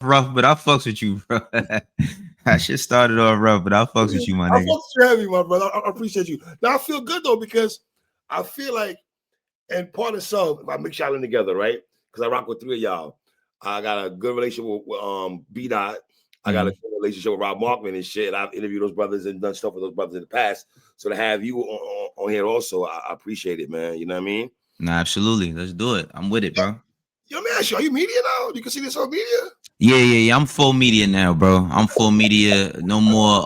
rough, but I fucks with you, bro. I should started off rough, but I fucks with you, my I nigga. fuck you heavy, my brother. I appreciate you. Now I feel good though because I feel like, and part of some, if I mix y'all in together, right? Because I rock with three of y'all. I got a good relationship with B Dot. I got a good relationship with Rob Markman and shit. I've interviewed those brothers and done stuff with those brothers in the past. So to have you on here also, I appreciate it, man. You know what I mean? Nah, absolutely. Let's do it. I'm with it, bro. Yo, man, are you media now? You can see this on media? Yeah. I'm full media now, bro. I'm full media. No more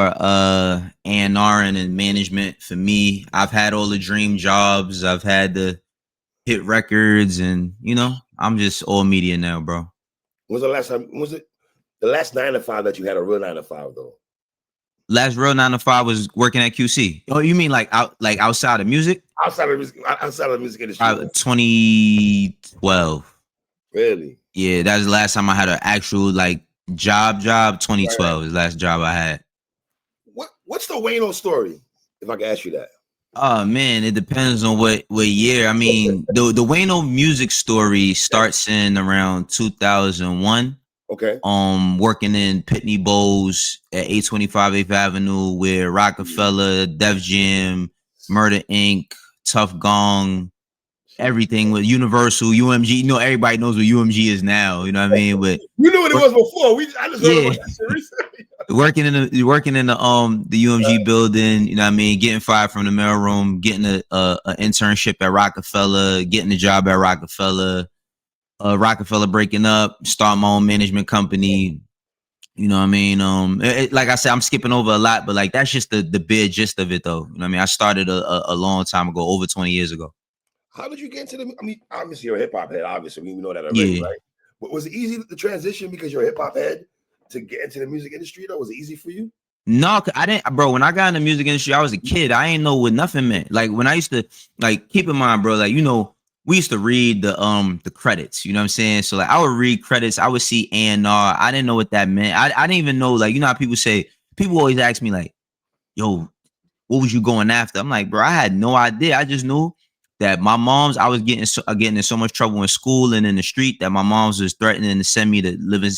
A&R and management for me. I've had all the dream jobs. I've had the hit records, and I'm just all media now, bro. When's the last time? Was it the last 9 to 5 that you had a real 9 to 5 though? Last real 9 to 5 was working at QC. Oh, you mean like outside of music? Outside of the music industry. 2012. Really? Yeah, that's the last time I had an actual job. 2012 is the last job I had. What's the Wayno story? If I can ask you that. Oh man, it depends on what year. I mean, the Wayno music story starts in around 2001. Okay. Working in Pitney Bowes at 825 8th Avenue with Rocafella, Def Jam, Murder Inc., Tough Gong, everything with Universal, UMG. Everybody knows what UMG is now. You know what I mean? But you knew what it was before. I just heard about that shit recently. working in the UMG building, you know what I mean, getting fired from the mailroom, getting a internship at Rocafella, getting a job at Rocafella, Rocafella breaking up, start my own management company. You know what I mean? Like I said, I'm skipping over a lot, but that's just the big gist of it, though. You know what I mean? I started a long time ago, over 20 years ago. How did you get into I mean, obviously you're a hip hop head. Obviously, we know that already, right? But was it easy to transition because you're a hip hop head to get into the music industry? Though, was it easy for you? No, I didn't, bro. When I got in the music industry, I was a kid. I ain't know what nothing meant. Like when I used to, keep in mind, bro. We used to read the credits. You know what I'm saying? So I would read credits. I would see A&R. I didn't know what that meant. I didn't even know. How people say. People always ask me "Yo, what was you going after?" I'm like, bro, I had no idea. I just knew that my mom's. I was getting in so much trouble in school and in the street that my mom's was threatening to send me to live in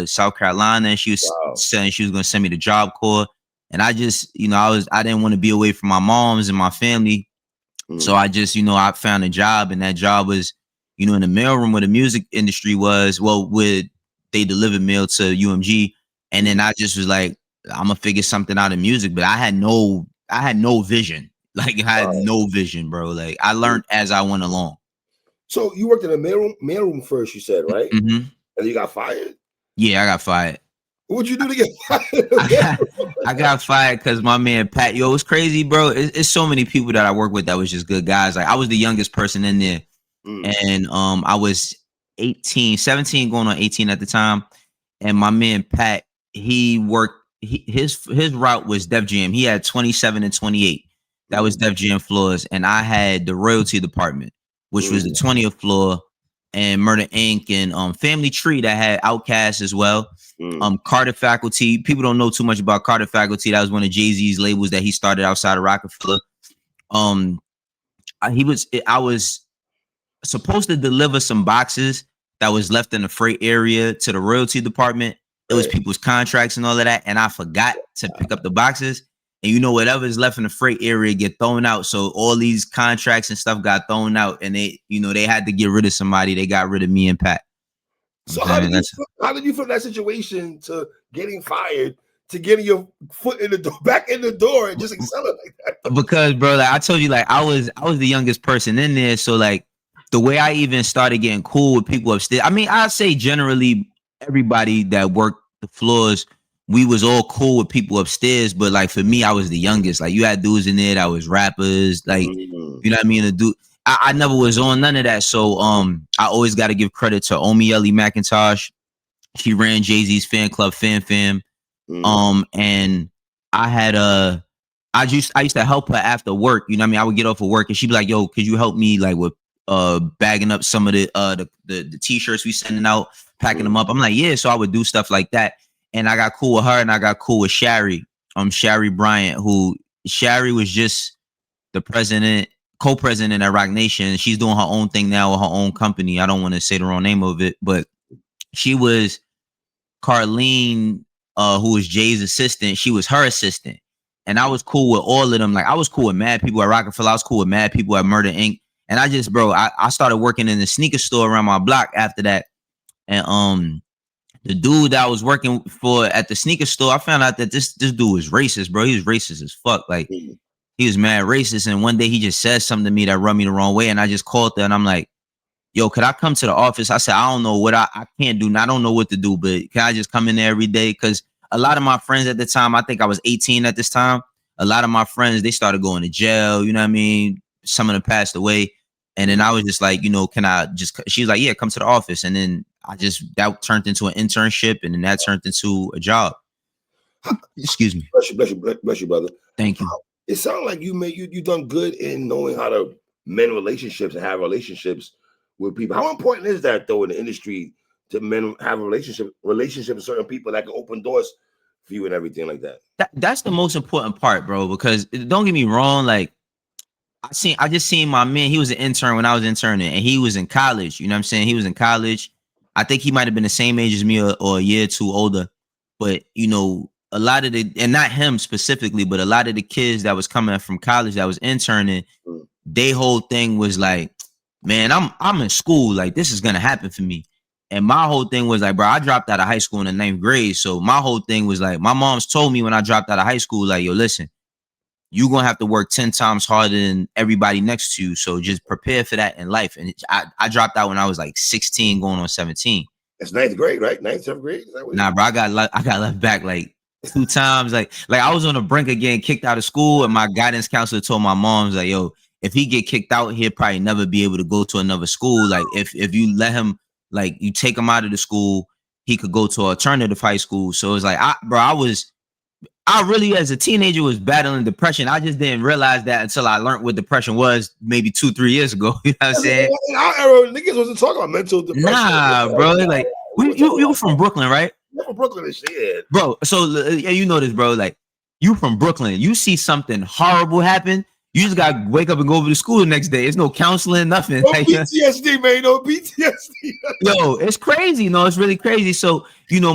South Carolina. And she was saying she was going to send me to Job Corps. And I just, I didn't want to be away from my mom's and my family. So I just, I found a job, and that job was, in the mailroom where the music industry was. Well, they delivered mail to UMG, and then I just was like, I'm gonna figure something out in music, but I had no vision. I had no vision, bro. I learned as I went along. So you worked in a mailroom first, you said, right? Mm-hmm. And you got fired? Yeah, I got fired. What'd you do to get fired? I got fired because my man Pat. Yo, it's crazy, bro. It's so many people that I work with that was just good guys. I was the youngest person in there, and I was 17 going on 18 at the time. And my man Pat, he worked. His route was Def Jam. He had 27 and 28. That was Def Jam floors, and I had the royalty department, which was the 20th floor, and Murder Inc. and Family Tree that had Outkast as well. Carter Faculty. People don't know too much about Carter Faculty. That was one of Jay-Z's labels that he started outside of Rockefeller. I was supposed to deliver some boxes that was left in the freight area to the royalty department. It was people's contracts and all of that, and I forgot to pick up the boxes. And whatever is left in the freight area get thrown out. So all these contracts and stuff got thrown out, and they had to get rid of somebody. They got rid of me and Pat. So how did you from that situation to getting fired to getting your foot in the door, back in the door, and just accelerate like that? Because, bro, I told you, I was the youngest person in there. So the way I even started getting cool with people upstairs. I mean, I'd say generally everybody that worked the floors, we was all cool with people upstairs. But for me, I was the youngest. You had dudes in there that was rappers. You know what I mean? The dude. I never was on none of that. So I always got to give credit to Omi Ellie McIntosh. She ran Jay-Z's fan club, Fan Fam. And I had I used to help her after work. You know what I mean? I would get off of work and she'd be like, "Yo, could you help me with bagging up some of the t-shirts we sending out, packing them up?" I'm like, "Yeah." So I would do stuff like that. And I got cool with her, and I got cool with Shari. Shari Bryant, who Shari was just the co-president at Rock Nation. She's doing her own thing now with her own company. I don't want to say the wrong name of it, but She was Carlene, who was Jay's assistant. She was her assistant. And I was cool with all of them. Like, I was cool with mad people at Rocafella. I was cool with mad people at Murder Inc. And I just, bro, I started working in the sneaker store around my block after that. And the dude that I was working for at the sneaker store, I found out that this dude was racist, bro. He was racist as fuck. Like, he was mad racist. And one day he just said something to me that rubbed me the wrong way. And I just called there and I'm like, yo, could I come to the office? I said, I don't know what I can't do. I don't know what to do, but can I just come in there every day? Because a lot of my friends at the time, I think I was 18 at this time. A lot of my friends, they started going to jail. You know what I mean? Some of them passed away. And then I was just like, you know, can I just, she was like, yeah, come to the office. And then that turned into an internship. And then that turned into a job. Excuse me. Bless you, brother. Thank you. It sounds like you done good in knowing how to mend relationships and have relationships with people. How important is that though in the industry to have a relationship with certain people that can open doors for you and everything like that? That's the most important part, bro, because don't get me wrong, like I just seen my man, he was an intern when I was interning and he was in college. You know what I'm saying? He was in college. I think he might have been the same age as me or a year or two older. But, you know, a lot of and not him specifically, but a lot of the kids that was coming from college that was interning, their whole thing was like, man, I'm in school. Like, this is going to happen for me. And my whole thing was like, bro, I dropped out of high school in the 9th grade. So my whole thing was like, my mom's told me when I dropped out of high school, like, yo, listen, you're going to have to work 10 times harder than everybody next to you. So just prepare for that in life. And I dropped out when I was like 16 going on 17. That's 9th grade, right? 9th, 7th grade? Nah, bro, I got left back like 2 times. Like I was on the brink of getting kicked out of school. And my guidance counselor told my mom, like, yo, if he get kicked out, he'll probably never be able to go to another school. Like if you let him, like you take him out of the school, he could go to alternative high school. So it's like, I really, as a teenager, was battling depression. I just didn't realize that until I learned what depression was maybe 2-3 years ago. You know what I'm saying? In our era, niggas wasn't talking about mental depression. Nah, bro. Like, you from Brooklyn, right? I'm from Brooklyn and shit. Bro, so yeah, you know this, bro. Like, you from Brooklyn. You see something horrible happen, you just got to wake up and go over to school the next day. There's no counseling, nothing. No PTSD, man. No PTSD. Yo, it's crazy. No, it's really crazy. So, you know,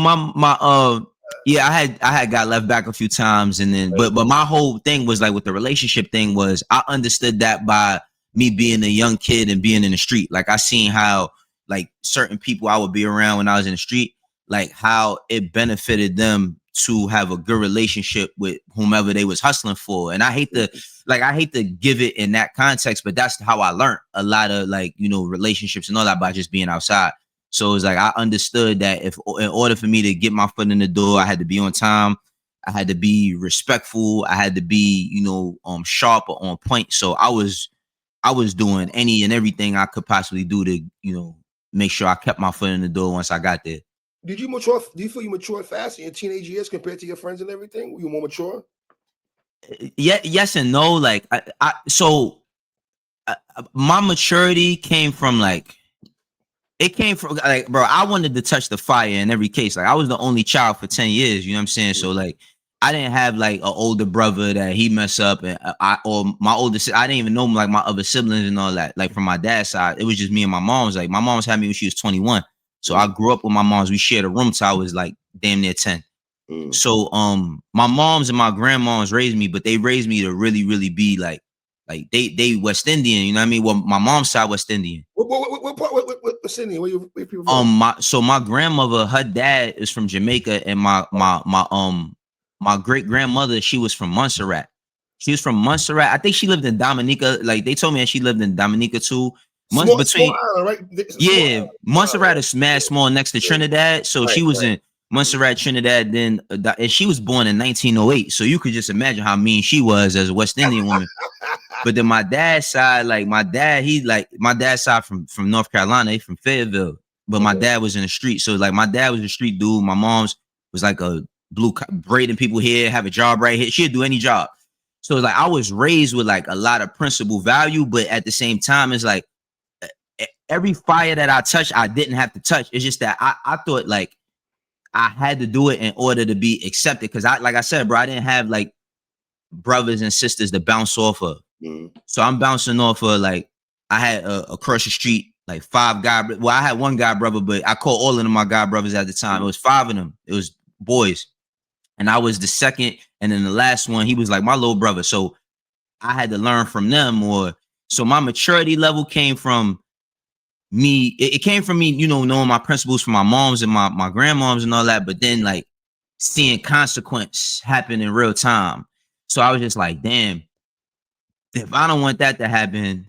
yeah, I had got left back a few times, and then but my whole thing was like with the relationship thing was I understood that by me being a young kid and being in the street. Like I seen how like certain people I would be around when I was in the street, like how it benefited them to have a good relationship with whomever they was hustling for. And I hate to give it in that context, but that's how I learned a lot of like, you know, relationships and all that by just being outside. So it's like I understood that if in order for me to get my foot in the door, I had to be on time, I had to be respectful, I had to be, you know, sharp or on point. So I was doing any and everything I could possibly do to, you know, make sure I kept my foot in the door once I got there. Did you mature? Do you feel you matured fast in your teenage years compared to your friends and everything? Were you more mature? Yeah, yes and no. Like my maturity came from like. It came from like, bro, I wanted to touch the fire in every case. Like I was the only child for 10 years. You know what I'm saying? So like, I didn't have like an older brother that he messed up and I didn't even know like my other siblings and all that. Like from my dad's side, it was just me and my mom's. Like my mom's had me when she was 21. So I grew up with my moms. We shared a room till I was like damn near 10. So my moms and my grandmoms raised me, but they raised me to really, really be like they West Indian, you know what I mean? Well, my mom's side West Indian. What part West Indian? Where people from? My grandmother, her dad is from Jamaica, and my great grandmother, she was from Montserrat. She was from Montserrat. I think she lived in Dominica. Like they told me that she lived in Dominica too. Small island, right? Yeah, Montserrat is mad small next to Trinidad. So she was in Montserrat, Trinidad, then and she was born in 1908. So you could just imagine how mean she was as a West Indian woman. But then my dad's side, like my dad's side from North Carolina, he from Fayetteville. But my dad was in the street. So like my dad was a street dude. My mom's was like a blue braiding people here, have a job right here. She'd do any job. So like I was raised with like a lot of principle value, but at the same time, it's like every fire that I touched, I didn't have to touch. It's just that I thought like I had to do it in order to be accepted. Cause like I said, bro, I didn't have like brothers and sisters to bounce off of. So I'm bouncing off of like I had across the street like 5 guy. Well, I had 1 guy brother, but I called all of them my guy brothers at the time. It was 5 of them. It was boys, and I was the second. And then the last one, he was like my little brother. So I had to learn from them, or so my maturity level came from me. It came from me, you know, knowing my principles from my moms and my grandmoms and all that. But then like seeing consequence happen in real time. So I was just like, damn, if I don't want that to happen,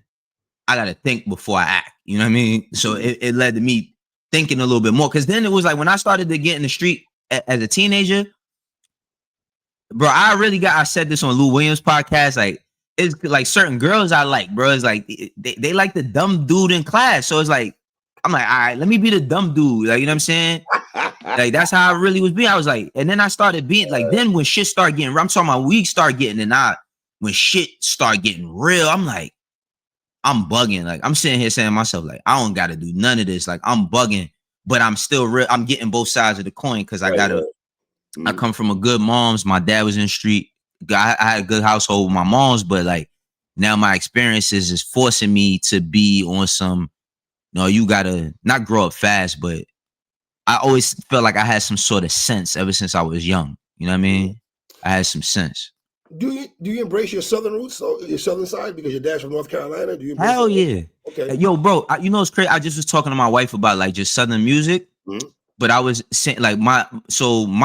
I gotta think before I act. You know what I mean? So it led to me thinking a little bit more. Cause then it was like when I started to get in the street as a teenager, bro, I said this on Lou Williams podcast. Like, it's like certain girls I like, bro. It's like they like the dumb dude in class. So it's like, I'm like, all right, let me be the dumb dude. Like, you know what I'm saying? Like, that's how I really was being. I was like, and then I started being like, then when shit started getting, I'm talking about we start getting, when shit start getting real, I'm like, I'm bugging. Like, I'm sitting here saying to myself, like, I don't got to do none of this. Like, I'm bugging, but I'm still real. I'm getting both sides of the coin because I gotta. I come from a good mom's. My dad was in the street. I had a good household with my mom's, but like now my experiences is forcing me to be on some. No, you gotta not grow up fast, but I always felt like I had some sort of sense ever since I was young. You know what I mean? I had some sense. Do you embrace your southern roots, or your southern side, because your dad's from North Carolina? Do you? Hell yeah. Okay. Yo, bro, you know it's crazy. I just was talking to my wife about like just southern music. But I was saying like my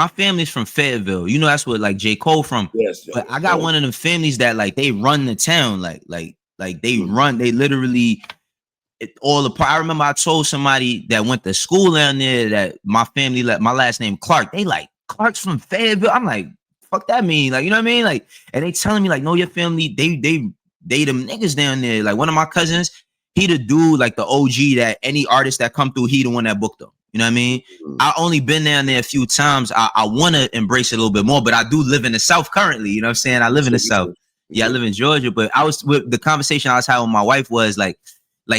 family's from Fayetteville. You know, that's what like J. Cole from. Yes. But I got one of them families that like they run the town. Like they run, they literally all the part. I remember I told somebody that went to school down there that my family, like my last name Clark. They like Clark's from Fayetteville. I'm like, fuck that mean? Like, you know what I mean? Like, and they telling me like, no, your family, they them niggas down there. Like one of my cousins, he the dude, like the OG that any artist that come through, he the one that booked them. You know what I mean? I only been down there a few times. I want to embrace it a little bit more, but I do live in the South currently. You know what I'm saying? I live in the South. Yeah, I live in Georgia, but I was with the conversation I was having with my wife was like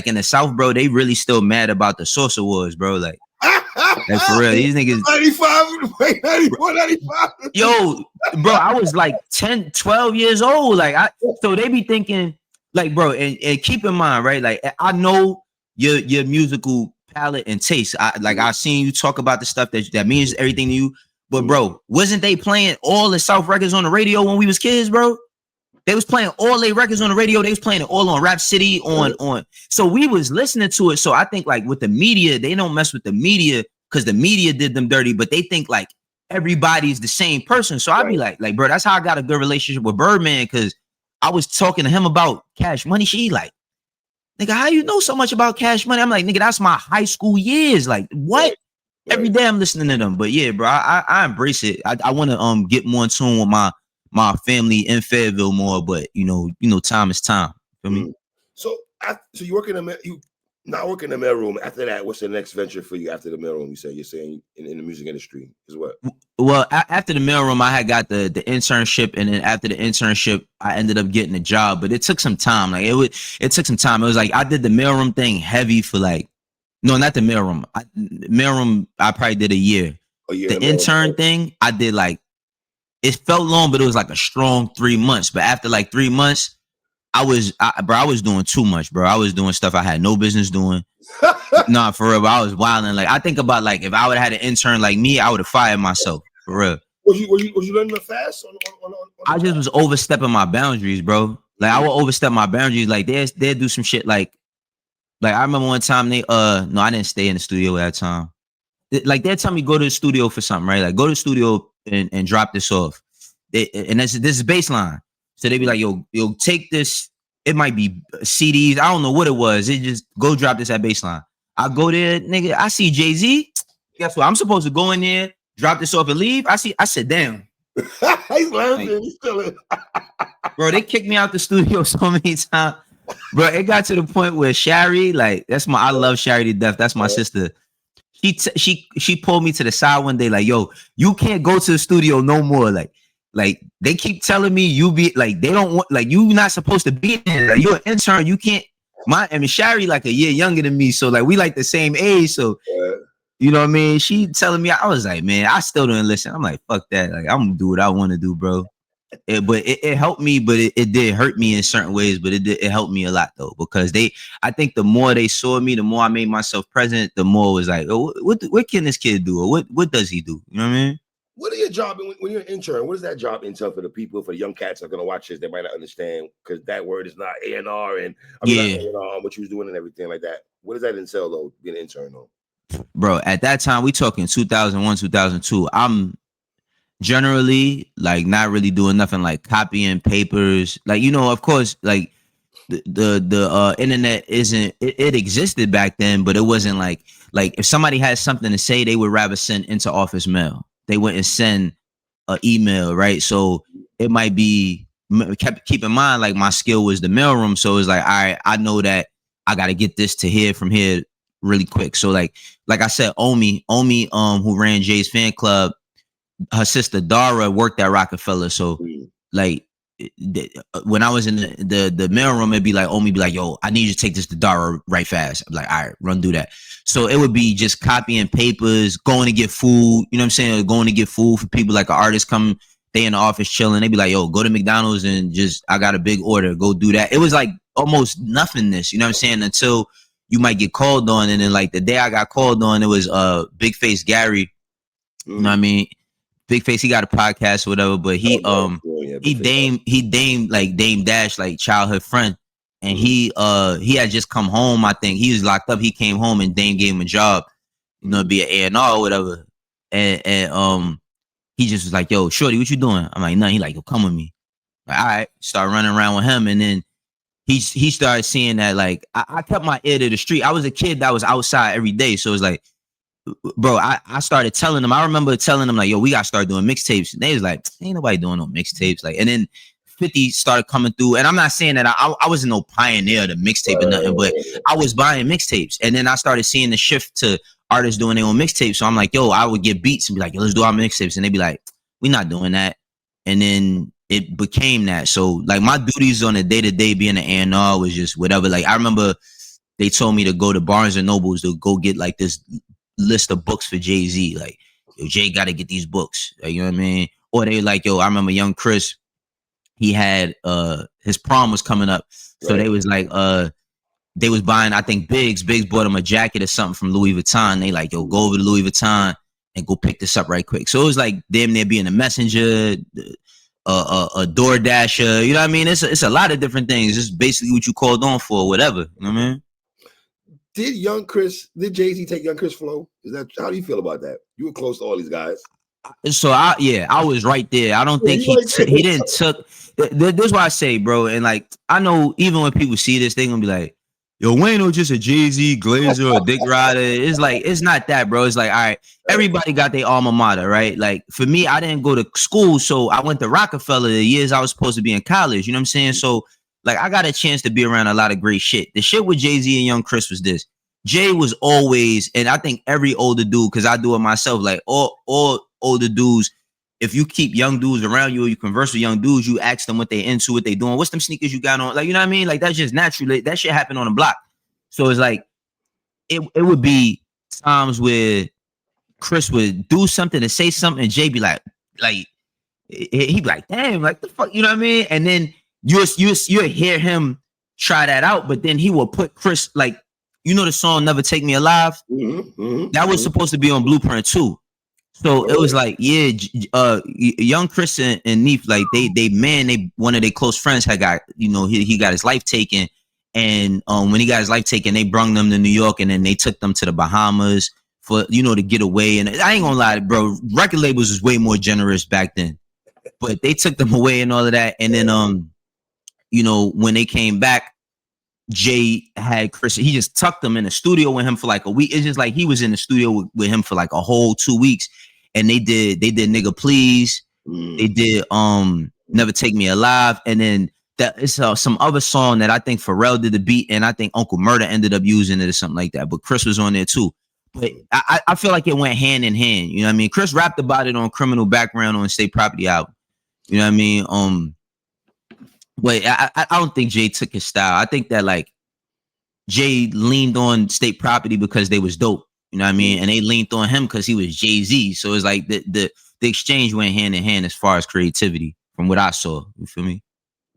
in the South, bro, they really still mad about the Source Awards, bro. Like for real, these niggas 95. Yo, bro, I was like 10, 12 years old. Like so they be thinking, like, bro, and keep in mind, right? Like I know your musical palette and taste. I've seen you talk about the stuff that means everything to you. But bro, wasn't they playing all the South records on the radio when we was kids, bro? They was playing all their records on the radio. They was playing it all on Rap City, on. So we was listening to it. So I think like with the media, they don't mess with the media because the media did them dirty, but they think like everybody's the same person. So I'd be like, bro, that's how I got a good relationship with Birdman, because I was talking to him about Cash Money. She like, nigga, how you know so much about Cash Money? I'm like, nigga, that's my high school years. Like, what? Right. Every day I'm listening to them. But yeah, bro, I embrace it. I want to get more in tune with my family in Fayetteville more. But you know, time is time. For me. So you work in you not work in the mailroom. After that, what's the next venture for you after the mailroom? You're saying in the music industry is what? Well, after the mailroom, I had got the internship, and then after the internship, I ended up getting a job. But it took some time. Like it took some time. It was like I did the mailroom thing heavy for like, no, not the mailroom. Mailroom, I probably did a year. The intern thing, I did like, it felt long, but it was like a strong 3 months. But after like 3 months, I was doing too much, bro. I was doing stuff I had no business doing. Nah, for real. But I was wilding. Like I think about like if I would have had an intern like me, I would have fired myself. For real. Was you learning the fast? I just was overstepping my boundaries, bro. Like I would overstep my boundaries. Like they'd do some shit like I remember one time no, I didn't stay in the studio at that time. Like they'd tell me go to the studio for something, right? Like go to the studio and drop this off. And this is baseline. So they'd be like, yo, take this. It might be CDs. I don't know what it was. It just go drop this at baseline. I go there, nigga. I see Jay-Z. Guess what? I'm supposed to go in there, drop this off and leave. I sit down. He's laughing. Like, he's still bro, they kicked me out the studio so many times. Bro, it got to the point where Shari, like I love Shari to death. That's my sister. She pulled me to the side one day, like, yo, you can't go to the studio no more. Like they keep telling me you be like, they don't want, like, you not supposed to be there. Like, you're an intern. You can't. Shari like a year younger than me, so like we like the same age. So you know what I mean? She telling me, I was like, man, I still didn't listen. I'm like, fuck that. Like I'm gonna do what I want to do, bro. It helped me, but it did hurt me in certain ways. But it helped me a lot though, because I think the more they saw me, the more I made myself present, the more it was like, oh, what can this kid do, or what does he do? You know what I mean? What are your job when you're an intern? What does that job entail for the people, for the young cats that are gonna watch this? They might not understand because that word is not A&R, and I mean not A&R, what you was doing and everything like that. What does that entail though, being an intern though? Bro, at that time, we talking 2001, 2002. I'm generally like not really doing nothing like copying papers. Like, you know, of course, like the internet isn't it existed back then, but it wasn't like if somebody had something to say, they would rather send into office mail. They wouldn't send an email, right? So it might be keep in mind, like my skill was the mailroom. So it's like, all right, I know that I got to get this to here from here really quick. So like I said, Omi, who ran Jay's fan club, her sister Dara worked at Rocafella. So like when I was in the mailroom, it'd be like, Omi be like, yo, I need you to take this to Dara right fast. I'm like, all right, run do that. So it would be just copying papers, going to get food, you know what I'm saying? Or going to get food for people, like an artist come, they in the office chilling. They be like, yo, go to McDonald's and just, I got a big order, go do that. It was like almost nothingness, you know what I'm saying? Until you might get called on. And then like the day I got called on, it was Big Face Gary. You know what I mean? Big Face, he got a podcast or whatever, but he Dame Dash, like childhood friend. And he had just come home, I think. He was locked up. He came home and Dame gave him a job, you know, to be an A&R or whatever. And he just was like, yo, shorty, what you doing? I'm like, nothing. He like, yo, come with me. Like, all right, start running around with him. And then he started seeing that, like, I kept my ear to the street. I was a kid that was outside every day. So it's like, bro, I started telling them. I remember telling them like, yo, we gotta start doing mixtapes. And they was like, ain't nobody doing no mixtapes. Like, and then 50 started coming through. And I'm not saying that I wasn't no pioneer of the mixtape or nothing, but I was buying mixtapes. And then I started seeing the shift to artists doing their own mixtapes. So I'm like, yo, I would get beats and be like, yo, let's do our mixtapes. And they'd be like, we're not doing that. And then it became that. So like my duties on a day-to-day being an A&R was just whatever. Like I remember they told me to go to Barnes and Nobles to go get like this list of books for Jay-Z. Like, yo, Jay got to get these books. Like, you know what I mean? Or they like, yo, I remember young Chris, he had his prom was coming up. So they was like, they was buying, I think Biggs bought him a jacket or something from Louis Vuitton. They like, yo, go over to Louis Vuitton and go pick this up right quick. So it was like damn near being a messenger, a door dasher. You know what I mean? It's a lot of different things. It's basically what you called on for, whatever. You know what I mean? Did Jay-Z take Young Chris flow? How do you feel about that? You were close to all these guys. So I was right there. I don't think he didn't took. This is why I say, bro. And like I know even when people see this, they gonna be like, yo, Wayno just a Jay-Z glazer or a dick rider. It's like, it's not that, bro. It's like, all right, everybody got their alma mater, right? Like for me, I didn't go to school, so I went to Rocafella the years I was supposed to be in college. You know what I'm saying? So like I got a chance to be around a lot of great shit. The shit with Jay-Z and Young Chris was this. Jay was always, and I think every older dude, because I do it myself, like all older dudes, if you keep young dudes around you or you converse with young dudes, you ask them what they into, what they doing, what's them sneakers you got on, like, you know what I mean? Like that's just naturally, that shit happened on the block. So it's like, it would be times where Chris would do something to say something and Jay be like he'd be like, damn, like the fuck, you know what I mean? And then you'll hear him try that out, but then he will put Chris, like, you know the song Never Take Me Alive? That was supposed to be on Blueprint too. So it was like, yeah, young Chris and Neef, like they one of their close friends had got, you know, he got his life taken. And when he got his life taken, they brung them to New York and then they took them to the Bahamas for, you know, to get away. And I ain't gonna lie, bro, record labels was way more generous back then. But they took them away and all of that. And then you know, when they came back, Jay had Chris, he just tucked them in the studio with him for like a week. It's just like he was in the studio with him for like a whole 2 weeks. And they did Nigga Please. They did Never Take Me Alive. And then that is some other song that I think Pharrell did the beat, and I think Uncle Murder ended up using it or something like that. But Chris was on there too. But I feel like it went hand in hand. You know what I mean? Chris rapped about it on Criminal Background on State Property album. You know what I mean? But I don't think Jay took his style. I think that like Jay leaned on State Property because they was dope. You know what I mean? And they leaned on him because he was Jay-Z. So it's like the exchange went hand in hand as far as creativity from what I saw. You feel me?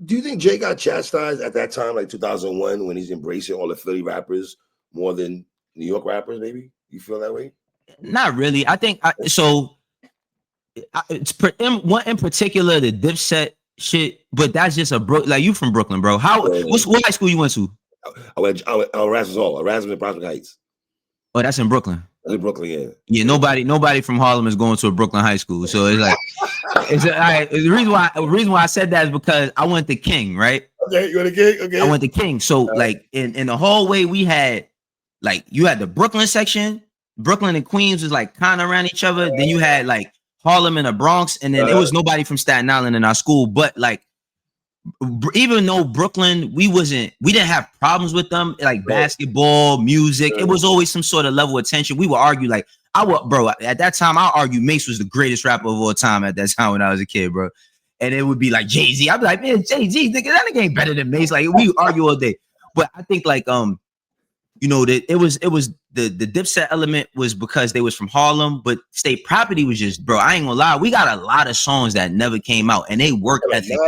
Do you think Jay got chastised at that time, like 2001, when he's embracing all the Philly rappers more than New York rappers? Maybe you feel that way? Not really. I think so. It's one in particular, the Dipset shit, but that's just like you from Brooklyn, bro. What high school you went to? I went Erasmus Hall, Erasmus in Prospect Heights. Oh, that's in Brooklyn. That's in Brooklyn, yeah. Yeah, nobody from Harlem is going to a Brooklyn high school. So it's like the reason why I said that is because I went to King, right? Okay, you went to King? Okay. I went to King. So like in the hallway, we had like you had the Brooklyn section. Brooklyn and Queens was like kind of around each other. Then you had like Harlem and the Bronx, and then it was nobody from Staten Island in our school. But like, even though Brooklyn, we didn't have problems with them, like basketball, music. It was always some sort of level of tension. We would argue like at that time, I argue Mace was the greatest rapper of all time at that time when I was a kid, bro. And it would be like Jay-Z. I'd be like, man, Jay-Z, nigga, that nigga ain't better than Mace. Like we argue all day. But I think like you know, that it was the Dipset element was because they was from Harlem, but State Property was just, bro, I ain't gonna lie, we got a lot of songs that never came out, and they work ethic,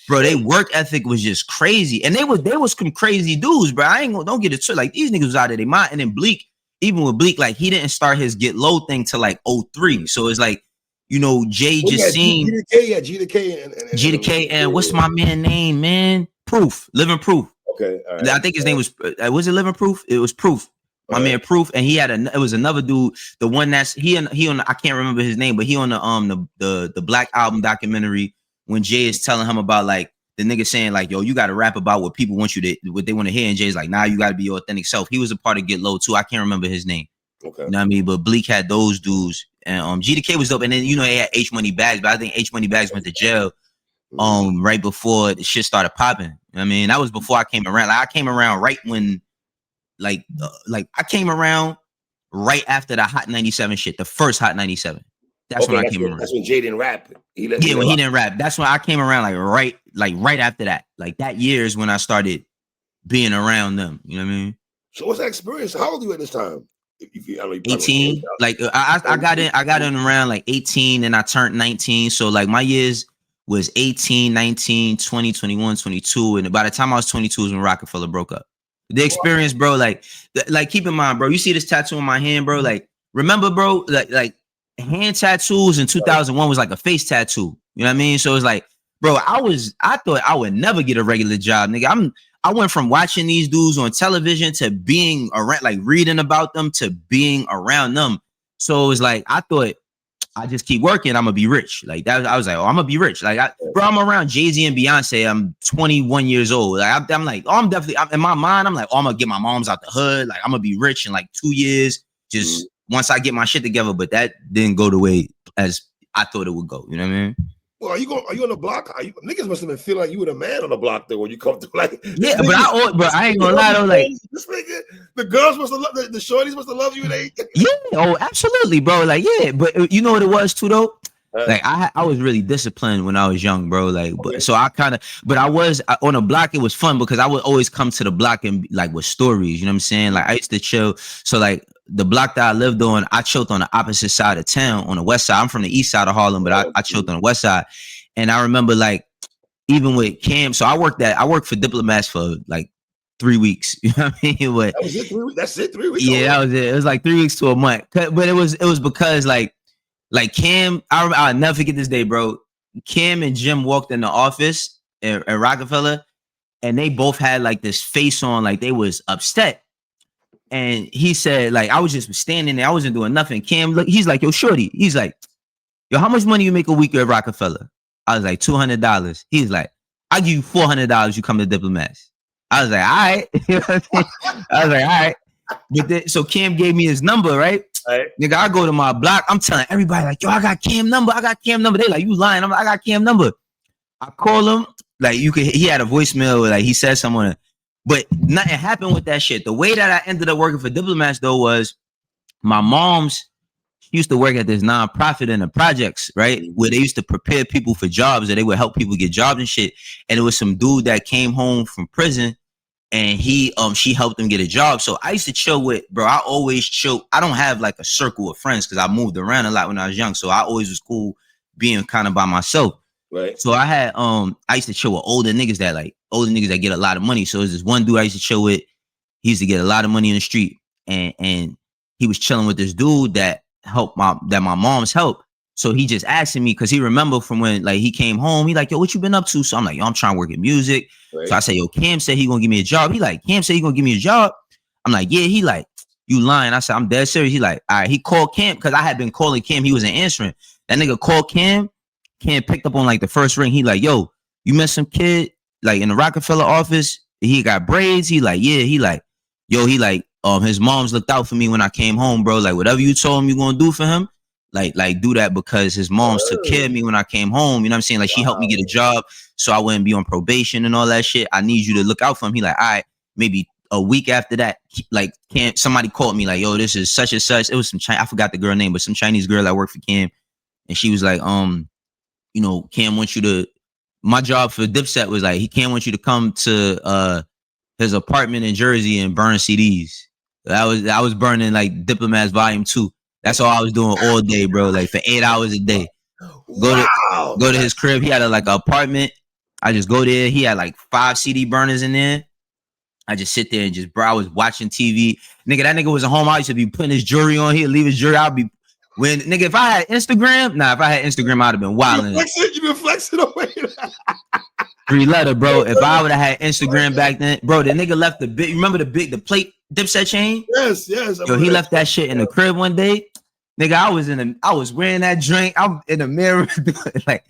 bro. They work ethic was just crazy, and they was some crazy dudes, bro. Don't get it twisted. Like these niggas was out of their mind, and then Bleak, even with Bleak, like he didn't start his Get Low thing till like 03. So it's like, you know, Jay just seen GDK and what's my man name, man? Living Proof. Okay, all right. I think his name was it Living Proof? It was Proof. My man Proof, and he had it was another dude, the one that's he on I can't remember his name, but he on the Black Album documentary when Jay is telling him about like the nigga saying like, yo, you got to rap about what people want you to, what they want to hear, and Jay's like, nah, you got to be your authentic self. He was a part of Get Low too. I can't remember his name. Okay, you know what I mean? But Bleak had those dudes, and GDK was dope, and then you know they had H Money Bags, but I think H Money Bags went to jail right before the shit started popping. I mean, that was before I came around. Like I came around right when like I came around right after the Hot 97 shit, the first Hot 97. That's when I came around. That's when Jay didn't rap. When he didn't rap. That's when I came around right after that. Like that year is when I started being around them. You know what I mean? So what's that experience? How old are you at this time? 18. Like I got in around like 18 and I turned 19. So like my years was 18, 19, 20, 21, 22. And by the time I was 22 is when Rocafella broke up. The experience, bro, like keep in mind, bro, you see this tattoo on my hand, bro, like remember, bro, like hand tattoos in 2001 was like a face tattoo. You know what I mean? So it's like, bro, I thought I would never get a regular job, nigga. I went from watching these dudes on television to being around, like reading about them to being around them. So it was like, I thought I just keep working, I'm gonna be rich. Like that, I was like, oh, I'm gonna be rich. Like, I'm around Jay-Z and Beyonce. I'm 21 years old. Like, I'm like, oh, I'm in my mind. I'm like, oh, I'm gonna get my mom's out the hood. Like, I'm gonna be rich in like 2 years. Just once I get my shit together. But that didn't go the way as I thought it would go. You know what I mean? Well, are you on the block? Niggas must have been feeling like you were the man on the block there when you come through. Like, yeah, but I ain't gonna lie though. Like, this nigga, the girls must have loved the shorties must have loved you. Yeah, oh, absolutely, bro. Like, yeah, but you know what it was too though. Like I was really disciplined when I was young, bro. Like, so I kind of, but I was on the block. It was fun because I would always come to the block and like with stories. You know what I'm saying? Like I used to chill. So like the block that I lived on, I chilled on the opposite side of town on the west side. I'm from the east side of Harlem, but I chilled on the west side. And I remember like even with Cam, so I worked for Diplomats for like 3 weeks. You know what I mean? But that was it, 3 weeks. That's it, 3 weeks. Yeah, that was it. It was like 3 weeks to a month. But it was because like Cam, I'll never forget this day, bro. Cam and Jim walked in the office at Rocafella, and they both had like this face on, like they was upset. And he said, like, I was just standing there, I wasn't doing nothing. Cam, look, he's like, yo, shorty. He's like, yo, how much money you make a week at Rocafella? I was like, $200. He's like, I'll give you $400. You come to Diplomats. I was like, all right. I was like, all right. But then, so Cam gave me his number, right? Right. Nigga, I go to my block. I'm telling everybody, like, yo, I got Cam number. They like, you lying. I'm like, I got Cam number. I call him. Like, he had a voicemail where, like, he said something. But nothing happened with that shit. The way that I ended up working for Diplomats, though, was my mom's used to work at this nonprofit in the projects, right? Where they used to prepare people for jobs, or they would help people get jobs and shit. And it was some dude that came home from prison, and she helped him get a job. So I used to chill with, bro. I always chill. I don't have like a circle of friends because I moved around a lot when I was young. So I always was cool being kind of by myself. Right. So I used to chill with older niggas that get a lot of money. So there's this one dude I used to chill with. He used to get a lot of money in the street, and he was chilling with this dude that my mom's helped. So he just asking me because he remember from when like he came home. He like, yo, what you been up to? So I'm like, yo, I'm trying to work in music. Right. So I say, yo, Cam said he gonna give me a job. He like, Cam said he gonna give me a job. I'm like, yeah. He like, you lying? I said, I'm dead serious. He like, all right. He called Cam because I had been calling Cam. He wasn't answering. That nigga called Cam. Cam picked up on like the first ring. He like, yo, you met some kid like in the Rocafella office. He got braids. He like, yeah. He like, yo, he like, his mom's looked out for me when I came home, bro. Like whatever you told him you gonna do for him, like do that because his mom's took care of me when I came home. You know what I'm saying? Like she helped me get a job so I wouldn't be on probation and all that shit. I need you to look out for him. He like, all right, maybe a week after that, like somebody called me like, yo, this is such and such. It was some I forgot the girl name, but some Chinese girl that worked for Cam, and she was like, you know, Cam wants you to. My job for Dipset was like, Cam wants you to come to his apartment in Jersey and burn CDs. I was burning like Diplomats Volume 2. That's all I was doing all day, bro. Like for 8 hours a day. Go to his crib. He had like an apartment. I just go there. He had like 5 CD burners in there. I just sit there and just, bro, I was watching TV. Nigga, that nigga was at home. I used to be putting his jewelry on. He'd leave his jewelry. I'd be, nigga, if I had Instagram, I'd have been wilding. You been flexing away. 3-letter, bro. If I would have had Instagram back then, bro, the nigga left the remember the plate Dipset chain? Yes. Yo, he left that shit in the crib one day. Nigga, I was wearing that drink. I'm in the mirror, like,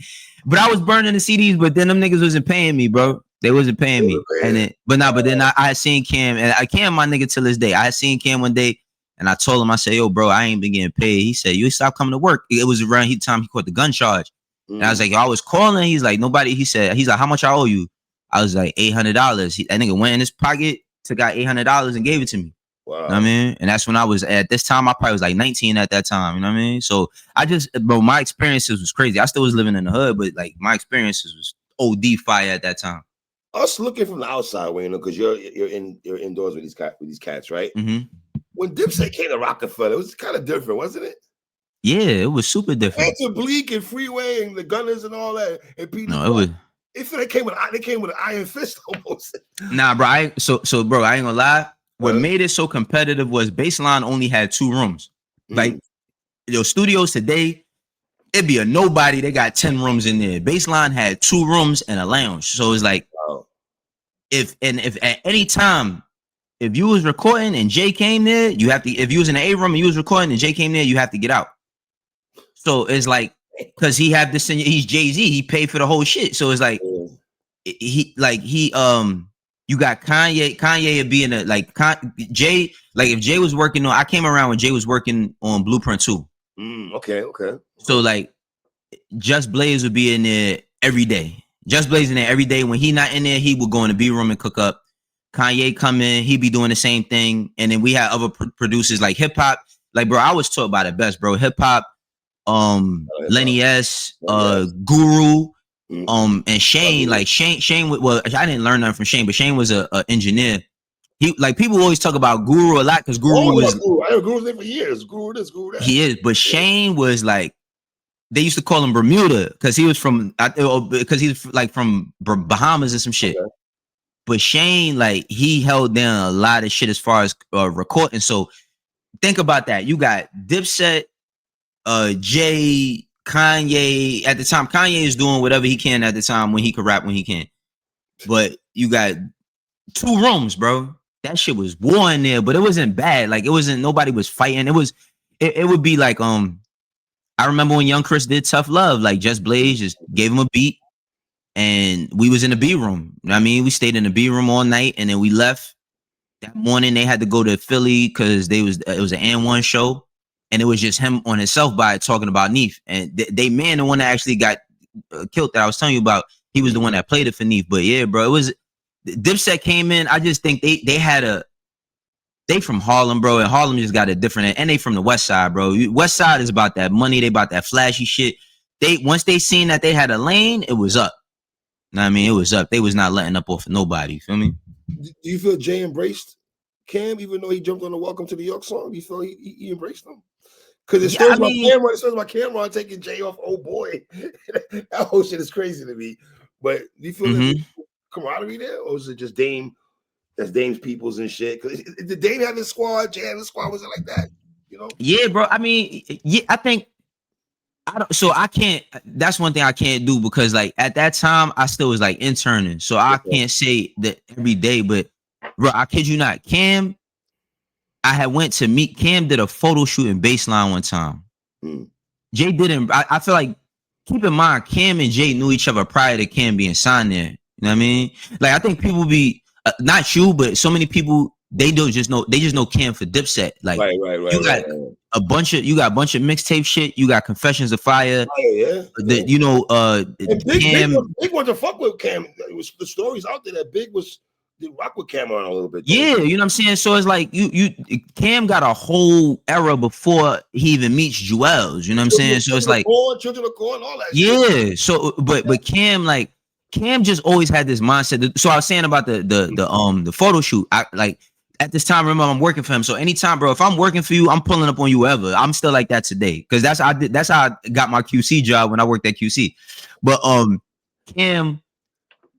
but I was burning the CDs, but then them niggas wasn't paying me, bro. They wasn't paying me. And then, but then I had seen Cam, and I Cam my nigga till this day. I had seen Cam one day, and I told him, I said, yo, bro, I ain't been getting paid. He said, you stop coming to work. It was around time he caught the gun charge. And I was like, yo, I was calling. He's like, nobody. He's like, how much I owe you? I was like, $800. That nigga went in his pocket, took out $800 and gave it to me. Wow. You know what I mean? And that's when I was at this time, I probably was like 19 at that time. You know what I mean? So bro, my experiences was crazy. I still was living in the hood, but like my experiences was OD fire at that time. Us looking from the outside, Wayno, because you're indoors with these cats, right? Mm-hmm. When Dipset came to Rocafella, it was kind of different, wasn't it? Yeah, it was super different. It's a Bleak and Freeway and the Gunners and all that. And Peter, no, it was. They came with an iron fist almost. Nah, bro. So, bro, I ain't gonna lie. What made it so competitive was Baseline only had 2 rooms. Like, your studios today, it'd be a nobody. They got 10 rooms in there. Baseline had 2 rooms and a lounge. So it's like, if at any time, if you was recording and Jay came there, you have to. If you was in the A room and you was recording and Jay came there, you have to get out. So it's like, because he had this, he's Jay-Z, he paid for the whole shit. So it's like, you got Kanye would be in a, like, Jay, like if Jay was working on, I came around when Jay was working on Blueprint 2. Okay. So like, Just Blaze would be in there every day. Just Blaze in there every day. When he not in there, he would go in the B room and cook up. Kanye come in, he be doing the same thing. And then we had other producers like hip hop. Like, bro, I was taught by the best, bro. Hip hop, Lenny S, Guru, and Shane. Like Shane. Well, I didn't learn nothing from Shane, but Shane was a engineer. He, like, people always talk about Guru a lot because Guru was. I know Guru's name for years. Guru this, Guru that. He is, but Shane was like, they used to call him Bermuda because he was from Bahamas or some shit. Okay. But Shane, like, he held down a lot of shit as far as recording. So think about that. You got Dipset, Jay, Kanye. At the time, Kanye is doing whatever he can at the time when he could rap when he can. But you got 2 rooms, bro. That shit was war in there, but it wasn't bad. Like, it wasn't, nobody was fighting. It would be like, I remember when Young Chris did Tough Love, like Just Blaze just gave him a beat and we was in the B room. You know what I mean? We stayed in the B room all night and then we left. That morning they had to go to Philly because it was an N1 show and it was just him on his self by talking about Neef. And the one that actually got killed that I was telling you about, he was the one that played it for Neef. But yeah, bro, it was, Dipset came in. I just think they from Harlem, bro, and Harlem just got a different, and they from the West Side, bro. West Side is about that money. They about that flashy shit. Once they seen that they had a lane, it was up. You know what I mean? It was up. They was not letting up off of nobody. You feel me? Do you feel Jay embraced Cam, even though he jumped on the Welcome to New York song? Do you feel he embraced him? Because it shows my camera. It shows my camera taking Jay off. Oh boy, that whole shit is crazy to me. But do you feel there's camaraderie there, or is it just Dame? That's Dame's peoples and shit. Because did Dame have his squad? Jay had his squad. Was it like that? You know? Yeah, bro. I mean, yeah, I think I don't. So I can't. That's one thing I can't do because, like, at that time, I still was like interning, so I can't say that every day. But, bro, I kid you not, Cam. I had went to meet Cam. Did a photo shoot in Baseline one time. Jay didn't. I feel like, keep in mind, Cam and Jay knew each other prior to Cam being signed there. You know what I mean? Like, I think people be not you, but so many people they just know Cam for Dipset. Like, you got a bunch of mixtape shit. You got Confessions of Fire. Big wanted to fuck with Cam. It was the stories out there that Big was. Rock with Cam on a little bit. Yeah, you know what I'm saying? So it's like you Cam got a whole era before he even meets Jewels, you know what I'm saying? So it's like Children of Corn, all that. Yeah. Shit. So but Cam just always had this mindset. So I was saying about the photo shoot. I like at this time, remember, I'm working for him. So anytime, bro, if I'm working for you, I'm pulling up on you ever. I'm still like that today. Cause that's how I got my QC job when I worked at QC. But Cam,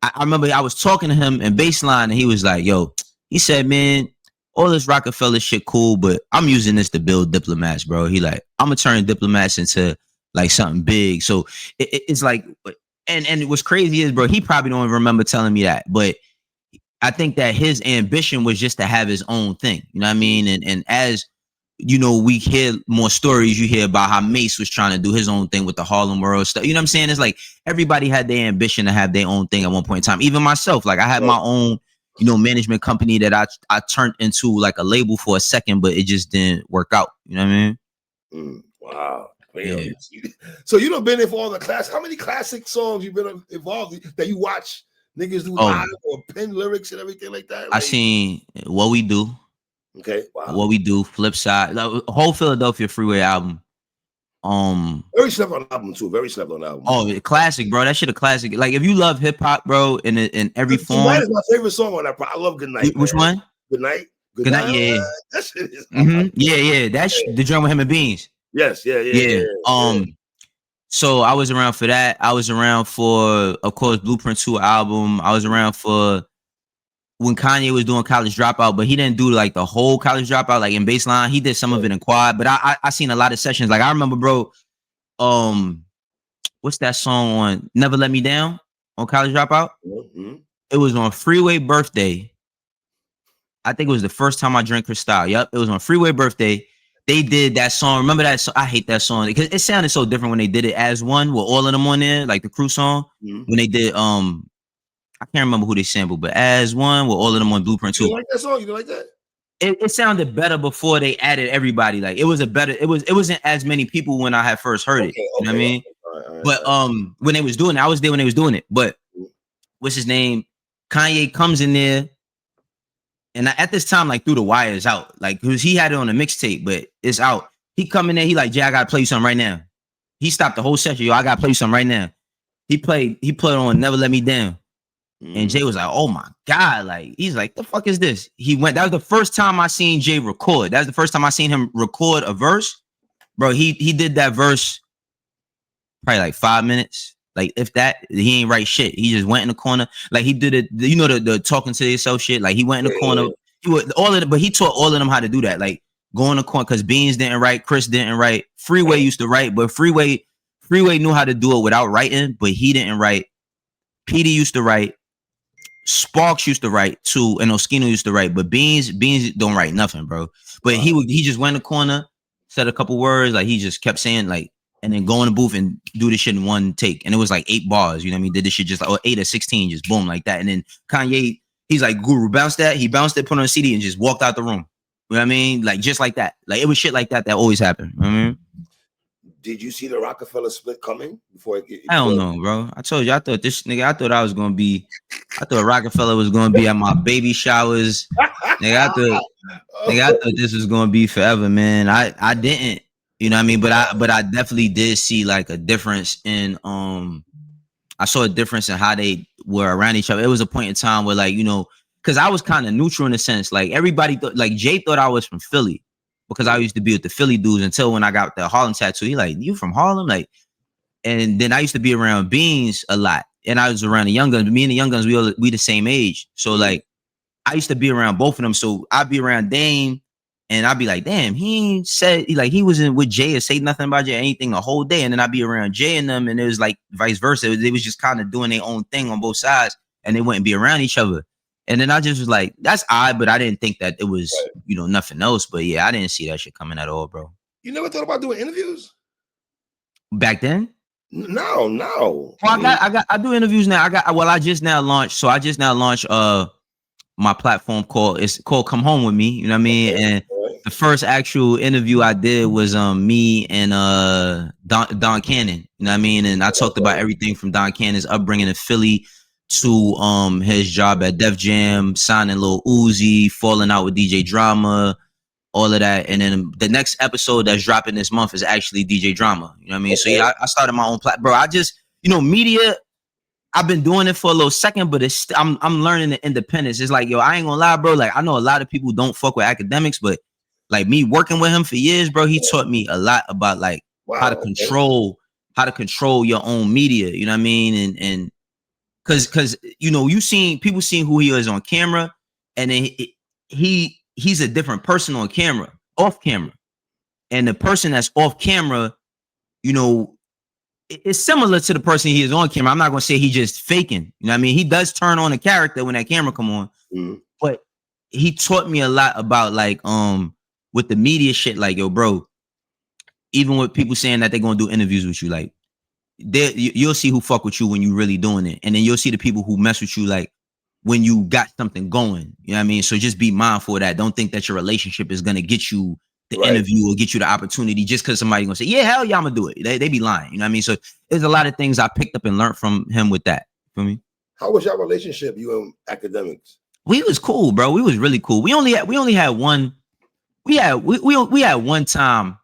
I remember I was talking to him in Baseline and he was like, yo, he said, man, all this Rocafella shit cool, but I'm using this to build diplomats, bro. He like, I'm gonna turn diplomats into like something big. So it's like, and what's crazy is, bro, he probably don't even remember telling me that, but I think that his ambition was just to have his own thing. You know what I mean? And as you know, we hear more stories. You hear about how Mace was trying to do his own thing with the Harlem World stuff. You know what I'm saying? It's like everybody had their ambition to have their own thing at one point in time. Even myself, like I had my own, management company that I turned into like a label for a second, but it just didn't work out. You know what I mean? Wow. Yeah. So you done been in for all the classics. How many classic songs you've been involved in that you watch niggas do live or pen lyrics and everything like that? Like, I seen What We Do. Okay, wow. What We Do, Flip Side, the whole Philadelphia Freeway album. Very slept on album too. Very slept on album. Oh, classic, bro. That shit a classic. Like if you love hip hop, bro, in every form. That is my favorite song on that. I love Good Night. Which one? Good Night. Good Night. Yeah. That shit is. Yeah. That's the drum with him and Beans. Yes. Yeah. So I was around for that. I was around for, of course, Blueprint 2 album. I was around for when Kanye was doing College Dropout, but he didn't do like the whole College Dropout, like in Baseline. He did some of it in Quad, but I seen a lot of sessions. Like I remember, bro, what's that song on Never Let Me Down on College Dropout? It was on Freeway Birthday. I think it was the first time I drank Cristal. Yep, it was on Freeway Birthday. They did that song. Remember that song? I hate that song because it sounded so different when they did it as one with all of them on there, like the crew song. When they did I can't remember who they sampled, but as one with all of them on Blueprint 2. You like that song? You like that? It sounded better before they added everybody. Like it wasn't as many people when I had first heard it. You know what I mean? Right. But when they was doing it, I was there when they was doing it. But what's his name? Kanye comes in there. And at this time, like Through the Wire is out. Like cause he had it on a mixtape, but it's out. He come in there, he like, Jay, I gotta play you something right now. He stopped the whole session. Yo, I gotta play you something right now. He put on Never Let Me Down. And Jay was like, oh my God. Like, he's like, the fuck is this? That was the first time I seen Jay record. That was the first time I seen him record a verse. Bro, he did that verse probably like 5 minutes. Like, if that, he ain't write shit. He just went in the corner. Like, he did it, the talking to yourself shit. Like, he went in the corner. But he taught all of them how to do that. Like, go in the corner, because Beans didn't write, Chris didn't write. Freeway used to write, but Freeway knew how to do it without writing, but he didn't write. Petey used to write. Sparks used to write too, and Oskino used to write, but Beans don't write nothing, bro. But he just went in the corner, said a couple words, like he just kept saying like, and then go in the booth and do this shit in one take, and it was like 8 bars, you know what I mean? Did this shit just like 8 or 16, just boom like that, and then Kanye, he's like Guru, bounced it, put on a CD, and just walked out the room. You know what I mean? Like just like that, like it was shit like that always happened. You know what I mean? Did you see the Rocafella split coming before it? I don't know, bro. I told you, I thought Rocafella was gonna be at my baby showers. I thought this was gonna be forever, man. I didn't, you know what I mean? But I definitely did see like a difference in I saw a difference in how they were around each other. It was a point in time where, like, you know, because I was kind of neutral in a sense. Like everybody thought, like Jay thought I was from Philly. because I used to be with the Philly dudes until when I got the Harlem tattoo. He like, you from Harlem? Like, and then I used to be around Beans a lot. And I was around the Young Guns. Me and the Young Guns, we the same age. So like, I used to be around both of them. So I'd be around Dame, and I'd be like, damn, he ain't said, like, he wasn't with Jay or say nothing about Jay, anything the whole day. And then I'd be around Jay and them, and it was like vice versa. They was just kind of doing their own thing on both sides, and they wouldn't be around each other. And then I just was like, that's odd, but I didn't think that it was, you know, nothing else. But yeah, I didn't see that shit coming at all, bro. You never thought about doing interviews? Back then? No. Well, I do interviews now. I just now launched my platform called Come Home With Me. You know what I mean? And the first actual interview I did was me and Don Cannon. You know what I mean? And I talked about everything from Don Cannon's upbringing in Philly to his job at Def Jam, signing Lil Uzi, falling out with DJ Drama, all of that. And then the next episode that's dropping this month is actually DJ Drama. You know what I mean? So yeah, I started my own platform. Bro, I just, you know, media, I've been doing it for a little second, but I'm learning the independence. It's like, yo, I ain't gonna lie, bro. Like, I know a lot of people don't fuck with academics, but like me working with him for years, bro, he taught me a lot about like how to control your own media. You know what I mean? And cause you know, people seeing who he is on camera, and then he's a different person on camera, off camera. And the person that's off camera, you know, it's similar to the person he is on camera. I'm not gonna say he just faking. You know what I mean? He does turn on a character when that camera come on. But he taught me a lot about like with the media shit, like, yo, bro, even with people saying that they're gonna do interviews with you, like you'll see who fuck with you when you really doing it. And then you'll see the people who mess with you like when you got something going. You know what I mean? So just be mindful of that. Don't think that your relationship is gonna get you the interview or get you the opportunity just because somebody's gonna say, yeah, hell yeah, I'm gonna do it. They be lying. You know what I mean? So there's a lot of things I picked up and learned from him with that. You feel me? How was your relationship, you and academics? We was cool, bro. We was really cool. We only had one. We had one time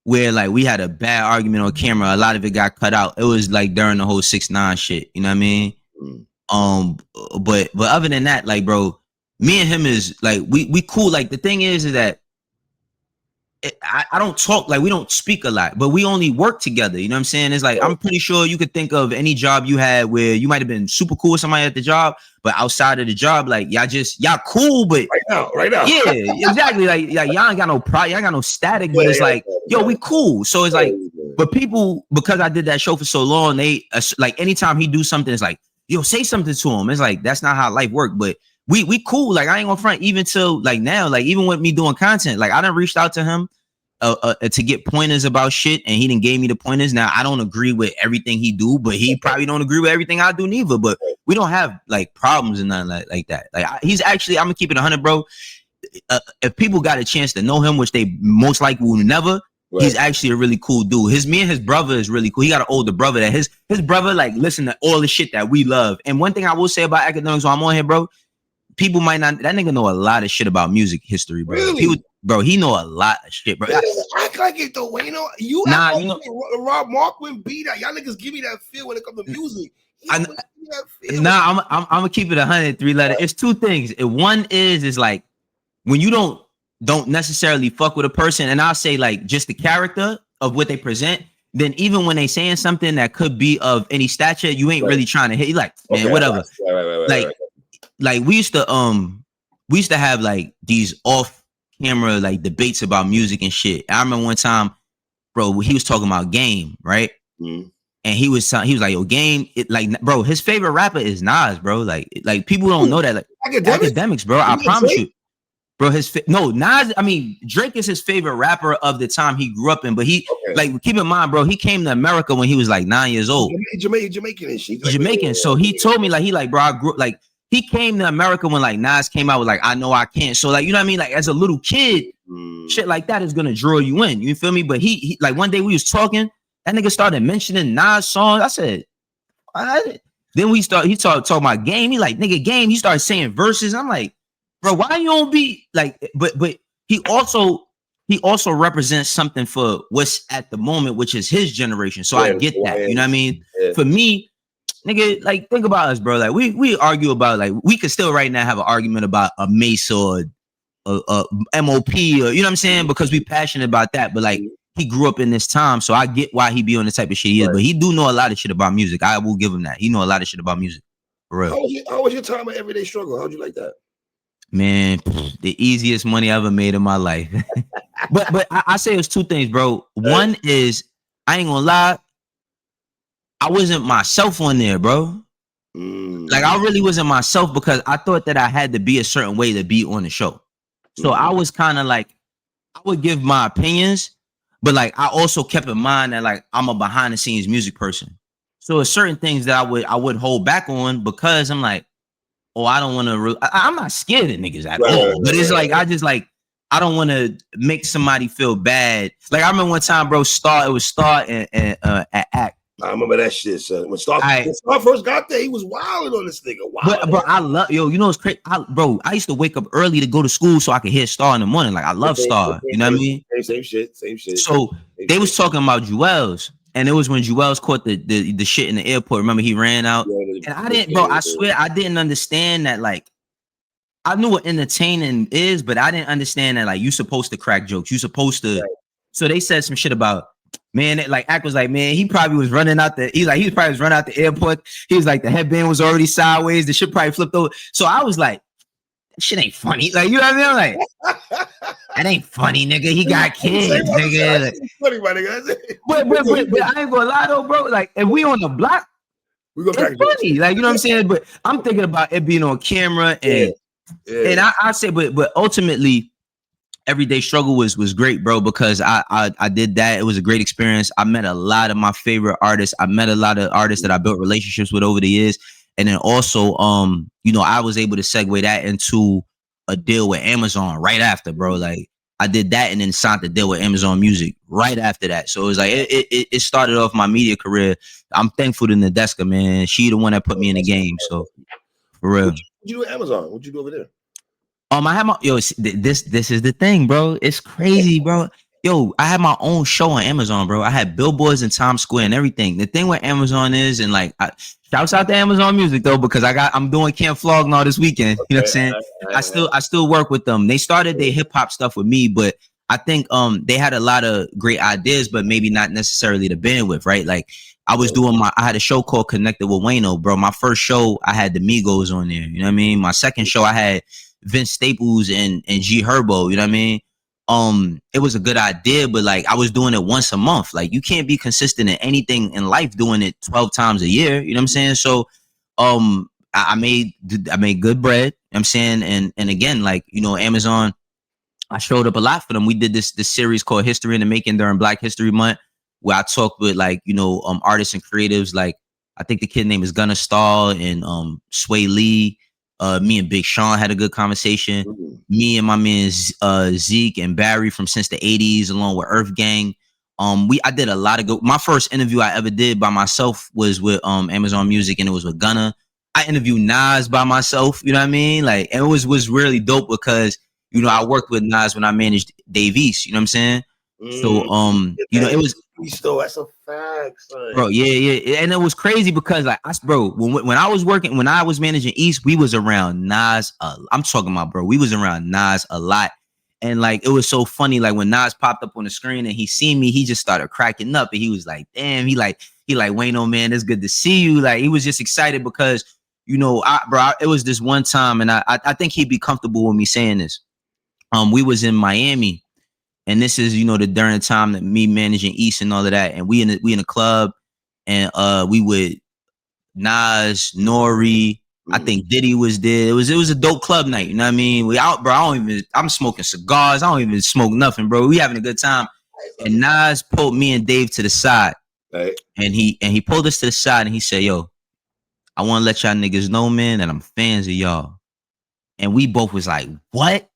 where like we had a bad argument on camera. A lot of it got cut out. It was like during the whole 6ix9ine shit. You know what I mean? But other than that, like, bro, me and him is like we cool. Like the thing is that I don't talk, like we don't speak a lot, but we only work together. You know what I'm saying? It's like, I'm pretty sure you could think of any job you had where you might have been super cool with somebody at the job, but outside of the job, like y'all cool, but right now. Yeah, exactly. Like y'all ain't got no pride, y'all got no static, but it's like, yo, we cool. So it's like, but people, because I did that show for so long, they like anytime he do something, it's like, yo, say something to him. It's like, that's not how life works, but we cool. Like I ain't gonna front, even till like now, like even with me doing content, like I done reached out to him to get pointers about shit, and he done gave me the pointers. Now I don't agree with everything he do, but he probably don't agree with everything I do neither. But we don't have like problems and nothing like that. Like he's actually, I'm gonna keep it 100, bro. If people got a chance to know him, which they most likely will never, he's actually a really cool dude. Me and his brother is really cool. He got an older brother that his brother like listen to all the shit that we love. And one thing I will say about academics while I'm on here, bro, people might not, that nigga know a lot of shit about music history, bro. Really? He know a lot of shit, bro. Act like it though, Wayno. You know, Rob Markman beat that. Y'all niggas give me that feel when it comes to music. I'm gonna keep it 100, 3-letter. It's two things. One is like when you don't necessarily fuck with a person, and I'll say like just the character of what they present. Then even when they saying something that could be of any stature, you ain't really trying to hit. You like, man, whatever. Like we used to have like these off camera like debates about music and shit. I remember one time, bro, he was talking about Game, right? And he was like, yo, Game, bro, his favorite rapper is Nas, bro. Like people don't know that. Like academics, bro. I promise you, bro. Nas. I mean, Drake is his favorite rapper of the time he grew up in. But like, keep in mind, bro, he came to America when he was like 9 years old. Jamaican and shit. Jamaican. So he told me like, bro, I grew like. He came to America when like Nas came out with like I Know I Can't. So like, you know what I mean? Like as a little kid, shit like that is gonna draw you in. You feel me? But he like one day we was talking, that nigga started mentioning Nas songs. I said, what? Then he started talking about Game. He like, nigga, Game. He started saying verses. I'm like, bro, why you don't be like? But he also represents something for what's at the moment, which is his generation. So I get that. You know what I mean? For me, nigga, like think about us, bro. Like we argue about like we could still right now have an argument about a mace or MOP, or you know what I'm saying, because we passionate about that. But like he grew up in this time, so I get why he be on the type of shit he is. But he do know a lot of shit about music. I will give him that. He know a lot of shit about music. For real. How was your time of everyday struggle? How'd you like that? Man, the easiest money I ever made in my life. but I say it's two things, bro. One is, I ain't gonna lie, I wasn't myself on there, bro. Like I really wasn't myself because I thought that I had to be a certain way to be on the show. So I was kind of like, I would give my opinions, but like I also kept in mind that like I'm a behind the scenes music person. So there's certain things that I would hold back on because I'm like, oh, I don't want to. I'm not scared of niggas at all, but it's like I just like I don't want to make somebody feel bad. Like I remember one time, bro, it was Star and at Act. I remember that shit, son. When Star first got there, he was wilding on this nigga. But bro, I love you know it's crazy. I used to wake up early to go to school so I could hear Star in the morning. Like I love Star. You know what I mean? Same shit. So they was talking about Jewels. And it was when Jewels caught the shit in the airport. Remember, he ran out. And I didn't, bro, I swear I didn't understand that. Like, I knew what entertaining is, but I didn't understand that, like, you supposed to crack jokes. You supposed to. Right. So they said some shit about, man, like, Act was like, man, he probably was running out he probably was running out the airport. He was like, the headband was already sideways. The shit probably flipped over. So I was like, shit ain't funny. Like, you know what I mean? I'm like, that ain't funny, nigga. He got kids, nigga. Like, funny, my nigga. But I ain't gonna lie though, bro. Like, if we on the block, we gonna it's funny. Like, you know what I'm saying? But I'm thinking about it being on camera and and I say, but ultimately, Everyday Struggle was great, bro, because I did that. It was a great experience. I met a lot of my favorite artists. I met a lot of artists that I built relationships with over the years. And then also, you know, I was able to segue that into a deal with Amazon right after, bro. Like I did that and then signed the deal with Amazon Music right after that. So it was like it started off my media career. I'm thankful to Nadeska, man. She the one that put me in the game. So for real. What'd you do at Amazon? What'd you do over there? I had my this is the thing, bro. It's crazy, bro. Yo, I had my own show on Amazon, bro. I had billboards in Times Square and everything. The thing with Amazon is, and like, shouts out to Amazon Music though, because I'm doing Camp Flognaw this weekend. You know what I'm saying? I still work with them. They started their hip hop stuff with me, but I think they had a lot of great ideas, but maybe not necessarily the bandwidth, right? Like I was doing I had a show called Connected with Wayno, bro. My first show, I had the Migos on there. You know what I mean? My second show, I had Vince Staples and G Herbo. You know what I mean? It was a good idea, but like I was doing it once a month. Like you can't be consistent in anything in life doing it 12 times a year. You know what I'm saying? So I made good bread. You know what I'm saying? And again, like, you know, Amazon, I showed up a lot for them. We did this series called History in the Making during Black History Month, where I talked with like, you know, artists and creatives. Like I think the kid name is Gunn and Sway Lee. Me and Big Sean had a good conversation. Me and my man Zeke and Barry from Since the 80s, along with Earth Gang. I did a lot of good. My first interview I ever did by myself was with Amazon Music, and it was with Gunna. I interviewed Nas by myself. You know what I mean? Like, and it was really dope because, you know, I worked with Nas when I managed Dave East. You know what I'm saying? So you know, it was. That's a fact, son. Bro, yeah, and it was crazy because like when I was managing East, we was around Nas. I'm talking about, bro, we was around Nas a lot, and like it was so funny. Like when Nas popped up on the screen and he seen me, he just started cracking up, and he was like, "Damn," he like Wayno, man, it's good to see you. Like he was just excited because, you know, it was this one time, and I think he'd be comfortable with me saying this. We was in Miami. And this is, you know, during the time that me managing East and all of that. And we in a club, and we with Nas, Nori, I think Diddy was there. It was a dope club night. You know what I mean? We out, bro. I'm smoking cigars. I don't even smoke nothing, bro. We having a good time. And Nas pulled me and Dave to the side. Right. And he pulled us to the side and he said, "Yo, I want to let y'all niggas know, man, that I'm fans of y'all." And we both was like, "What?"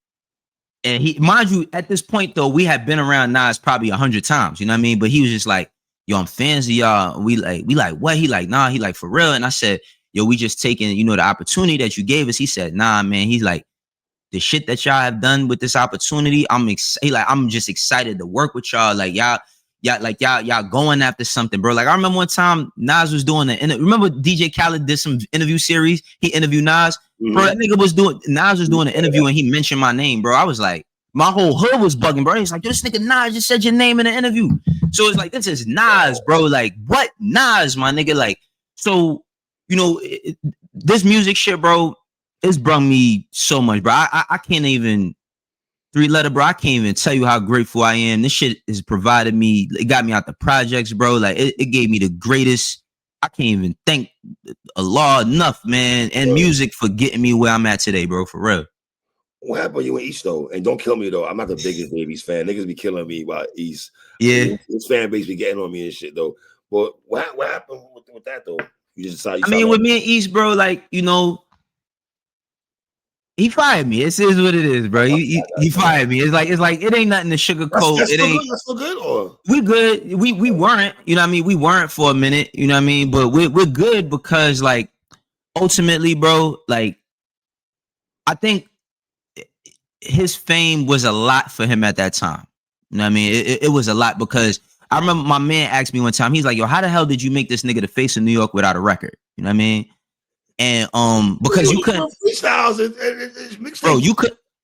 And he, mind you, at this point though, we had been around Nas probably 100 times, you know what I mean? But he was just like, "Yo, I'm fans of y'all." And we like, what? He like, "Nah," he like, "For real?" And I said, "Yo, we just taking, you know, the opportunity that you gave us." He said, "Nah, man." He's like, "The shit that y'all have done with this opportunity, I'm just excited to work with y'all. Like y'all y'all going after something, bro. Like I remember one time Nas was doing remember DJ Khaled did some interview series. He interviewed Nas. Bro, that nigga Nas was doing an interview and he mentioned my name, bro. I was like, my whole hood was bugging, bro. He's like, this nigga Nas just said your name in the interview. So it's like, this is Nas, bro. Like, what? Nas, my nigga. Like, so, this music shit, bro, it's brought me so much, bro. I can't even, 3-letter, bro. I can't even tell you how grateful I am. This shit has provided me, it got me out the projects, bro. Like, it gave me the greatest, I can't even thank Allah enough, man, and music for getting me where I'm at today, bro, for real. What happened you in East, though? And don't kill me, though. I'm not the biggest Davies fan. Niggas be killing me about East. Yeah. His fan base be getting on me and shit, though. But what happened with that, though? You just decided with me and East, bro, like, he fired me. It is what it is, bro. He fired me. It's like it ain't nothing to sugarcoat. That's still good, or we good. We weren't, you know what I mean? We weren't for a minute, you know what I mean? But we're good because, like, ultimately, bro, like, I think his fame was a lot for him at that time. You know what I mean? It was a lot because I remember my man asked me one time, he's like, yo, how the hell did you make this nigga the face of New York without a record? You know what I mean? And because you couldn't freestyles bro,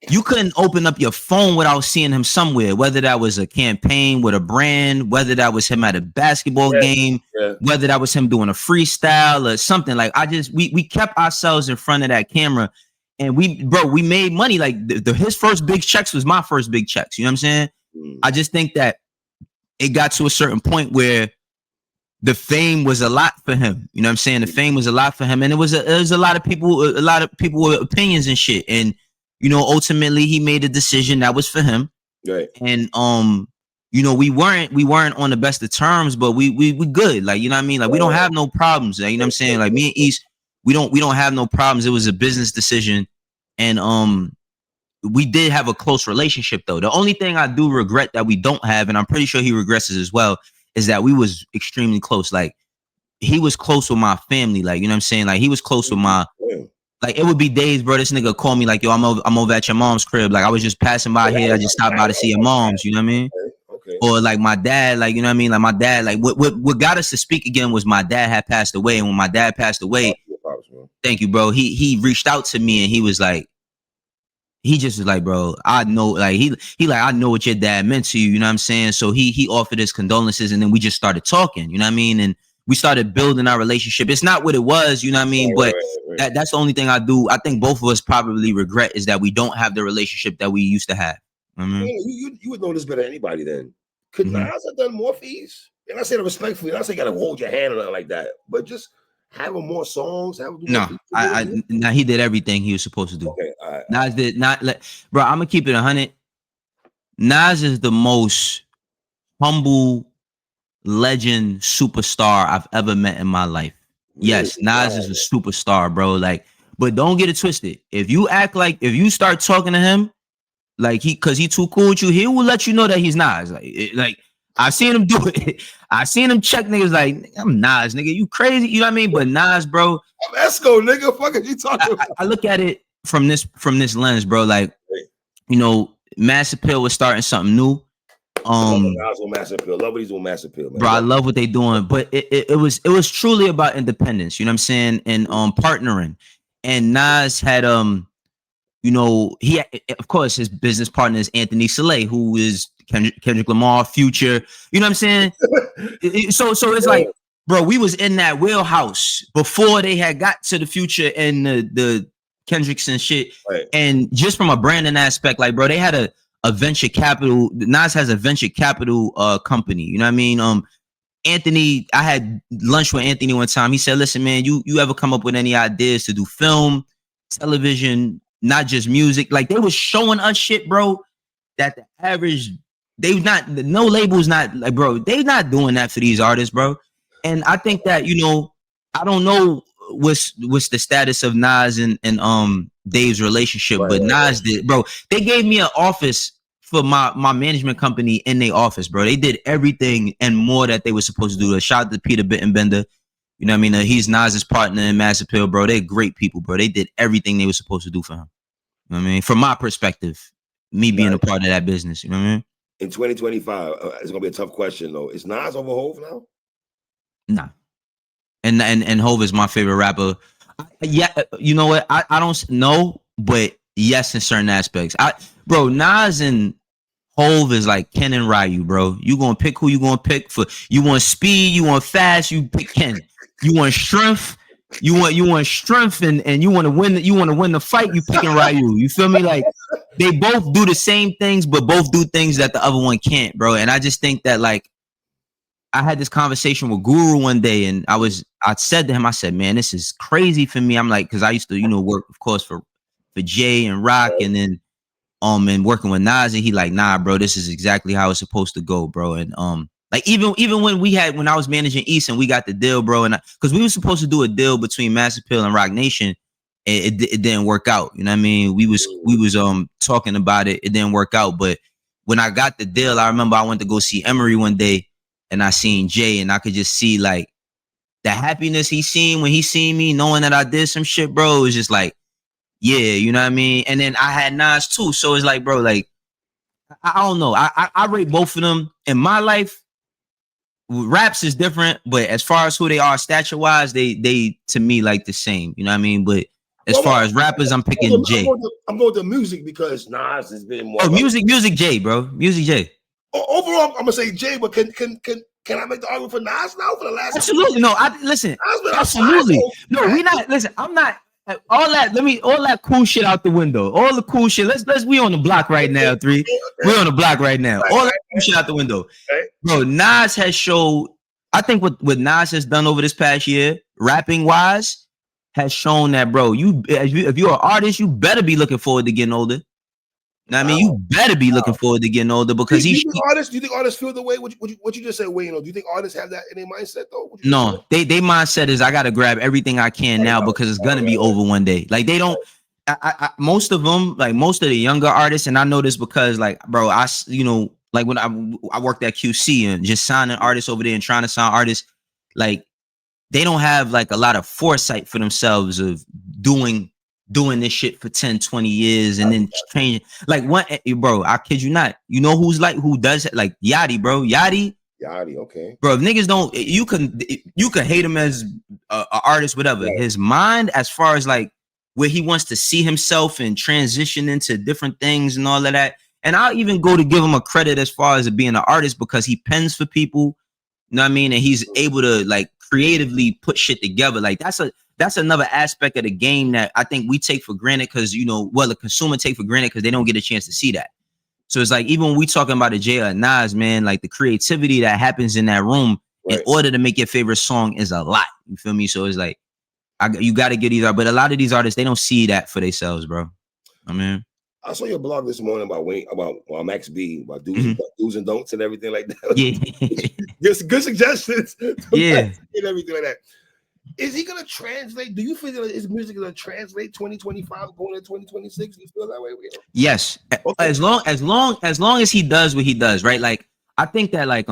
you couldn't open up your phone without seeing him somewhere, whether that was a campaign with a brand, whether that was him at a basketball game, whether that was him doing a freestyle or something. Like we kept ourselves in front of that camera, and we made money. Like his first big checks was my first big checks. You know what I'm saying? I just think that it got to a certain point where the fame was a lot for him. You know what I'm saying? The fame was a lot for him. And it was a lot of people with opinions and shit. And, ultimately he made a decision that was for him. Right. And, we weren't on the best of terms, but we good. Like, you know what I mean? Like, we don't have no problems. Like, you know what I'm saying? Like, me and East, we don't have no problems. It was a business decision. And, we did have a close relationship though. The only thing I do regret that we don't have, and I'm pretty sure he regrets it as well, is that we was extremely close. Like, he was close with my family. Like, you know what I'm saying? Like, he was close with my, like, it would be days, bro. This nigga call me like, yo, I'm over at your mom's crib. Like, I was just passing by here. I just stopped by to see your mom's, you know what I mean? Okay. Or like my dad, like, you know what I mean? Like my dad, like what got us to speak again was my dad had passed away. And when my dad passed away, thank you, bro. He reached out to me and he was like, he just was like, bro, I know, like, he like, I know what your dad meant to you, you know what I'm saying? So he offered his condolences and then we just started talking, you know what I mean? And we started building our relationship. It's not what it was, you know what I mean? But that's the only thing I think both of us probably regret is that we don't have the relationship that we used to have. You would know this better than anybody then. Could Nas have done more for East? And I say that respectfully. I say you gotta hold your hand or nothing like that. But just having more songs. He did everything he was supposed to do. Okay, all right. Nas did not let, bro. I'm gonna keep it 100. Nas is the most humble legend superstar I've ever met in my life. Really? Yes, Nas is a superstar, bro. Like, but don't get it twisted. If you start talking to him, like cause he too cool with you, he will let you know that he's Nas. Like I've seen him do it. I seen him check niggas like, I'm Nas, nigga. You crazy? You know what I mean? But Nas, bro. I'm Esco, nigga. Fuck it, you talking about? I look at it from this lens, bro. Like, Mass Appeal was starting something new. Mass Appeal. Love what he's doing, Mass Appeal, man. Bro, I love what they doing. But it was truly about independence. You know what I'm saying? And partnering. And Nas had he of course his business partner is Anthony Saleh, who is Kendrick Lamar, Future. You know what I'm saying? So it's like, bro, we was in that wheelhouse before they had got to the Future and the Kendricks and shit. Right. And just from a branding aspect, like, bro, they had a venture capital. Nas has a venture capital company. You know what I mean? Anthony, I had lunch with Anthony one time. He said, listen, man, you ever come up with any ideas to do film, television, not just music? Like, they was showing us shit, bro, that the average, no labels, not like, bro, they not doing that for these artists, bro. And I think that, I don't know what's the status of Nas and Dave's relationship, but Nas did, bro. They gave me an office for my management company in their office, bro. They did everything and more that they were supposed to do. Shout out to Peter Bittenbender. You know what I mean? He's Nas's partner in Mass Appeal, bro. They're great people, bro. They did everything they were supposed to do for him. You know what I mean? From my perspective, me being a part of that business, you know what I mean? in 2025, it's gonna be a tough question though. Is Nas over Hove now? Nah. And Hove is my favorite rapper. Yeah, you know what? I don't know, but yes, in certain aspects. Bro, Nas and Hove is like Ken and Ryu, bro. You gonna pick who you gonna pick for? You want speed? You want fast? You pick Ken. You want strength? You want strength, and you want to win. You want to win the fight. You picking Ryu. You feel me? Like they both do the same things, but both do things that the other one can't, bro. And I just think that like I had this conversation with Guru one day, and I said to him, I said, man, this is crazy for me. I'm like, because I used to, work, of course, for Jay and Rock, and then and working with Nas, and he like, nah, bro, this is exactly how it's supposed to go, bro. And like even when I was managing East and we got the deal, bro, and because we were supposed to do a deal between Mass Appeal and Rock Nation, it didn't work out. You know what I mean? We was talking about it, it didn't work out. But when I got the deal, I remember I went to go see Emery one day, and I seen Jay, and I could just see like the happiness he seen when he seen me, knowing that I did some shit, bro. It was just like, yeah, you know what I mean? And then I had Nas too. So it's like, bro, like, I don't know. I rate both of them. In my life, raps is different, but as far as who they are stature-wise, they to me like the same. You know what I mean? But as far as rappers, I'm picking Jay. I'm going to music because Nas has been more. Oh, music Jay, bro. Music Jay. Overall, I'm gonna say Jay, but can I make the argument for Nas now for the last? Absolutely, no. Absolutely, no. We not. Listen, I'm not. All that cool shit out the window. All the cool shit. We on the block right now. We're on the block right now. All that cool shit out the window, bro. Nas has showed. I think what Nas has done over this past year, rapping wise, has shown that, bro. If you're an artist, you better be looking forward to getting older. Now, I mean, you better be looking forward to getting older because do you think artists feel the way what you just said, Wayno? Do you think artists have that in their mindset though? No, they mindset is I gotta grab everything I can now because it's gonna be over one day. Like they don't. Most of them, like most of the younger artists, and I know this because, like, bro, like when I worked at QC and just signing artists over there and trying to sign artists, like they don't have like a lot of foresight for themselves of doing this shit for 10, 20 years and then changing. Like bro, I kid you not. You know who does it? Like Yachty, bro. Yachty, okay. Bro, if niggas don't, you can hate him as a artist, whatever. Right. His mind, as far as like where he wants to see himself and transition into different things and all of that. And I'll even go to give him a credit as far as being an artist because he pens for people. You know what I mean? And he's able to like creatively put shit together. Like that's another aspect of the game that I think we take for granted because, the consumer take for granted because they don't get a chance to see that. So it's like, even when we talking about a Jay or Nas, man, like the creativity that happens in that room in order to make your favorite song is a lot. You feel me? So it's like, you got to get these, but a lot of these artists, they don't see that for themselves, bro. I mean, I saw your blog this morning about Max B, about do's and don'ts and everything like that. Yeah. Good suggestions. Yeah. And everything like that. Is he gonna translate? Do you feel that his music gonna translate 2025 going into 2026? Do you feel that way? Yes. Okay. As long as he does what he does, right? Like I think that like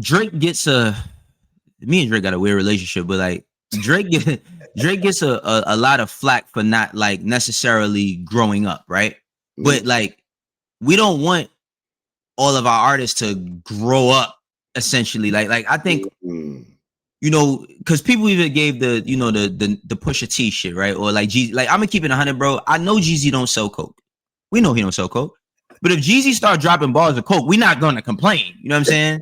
Drake gets me and Drake got a weird relationship, but like Drake gets a lot of flack for not like necessarily growing up, right? Mm-hmm. But like we don't want all of our artists to grow up essentially. Like I think because people even gave the Pusha T shit, right? Or like Jeezy, like I'm gonna keep it 100, bro. I know Jeezy don't sell coke. We know he don't sell coke. But if Jeezy start dropping bars of coke, we're not gonna complain. You know what I'm saying?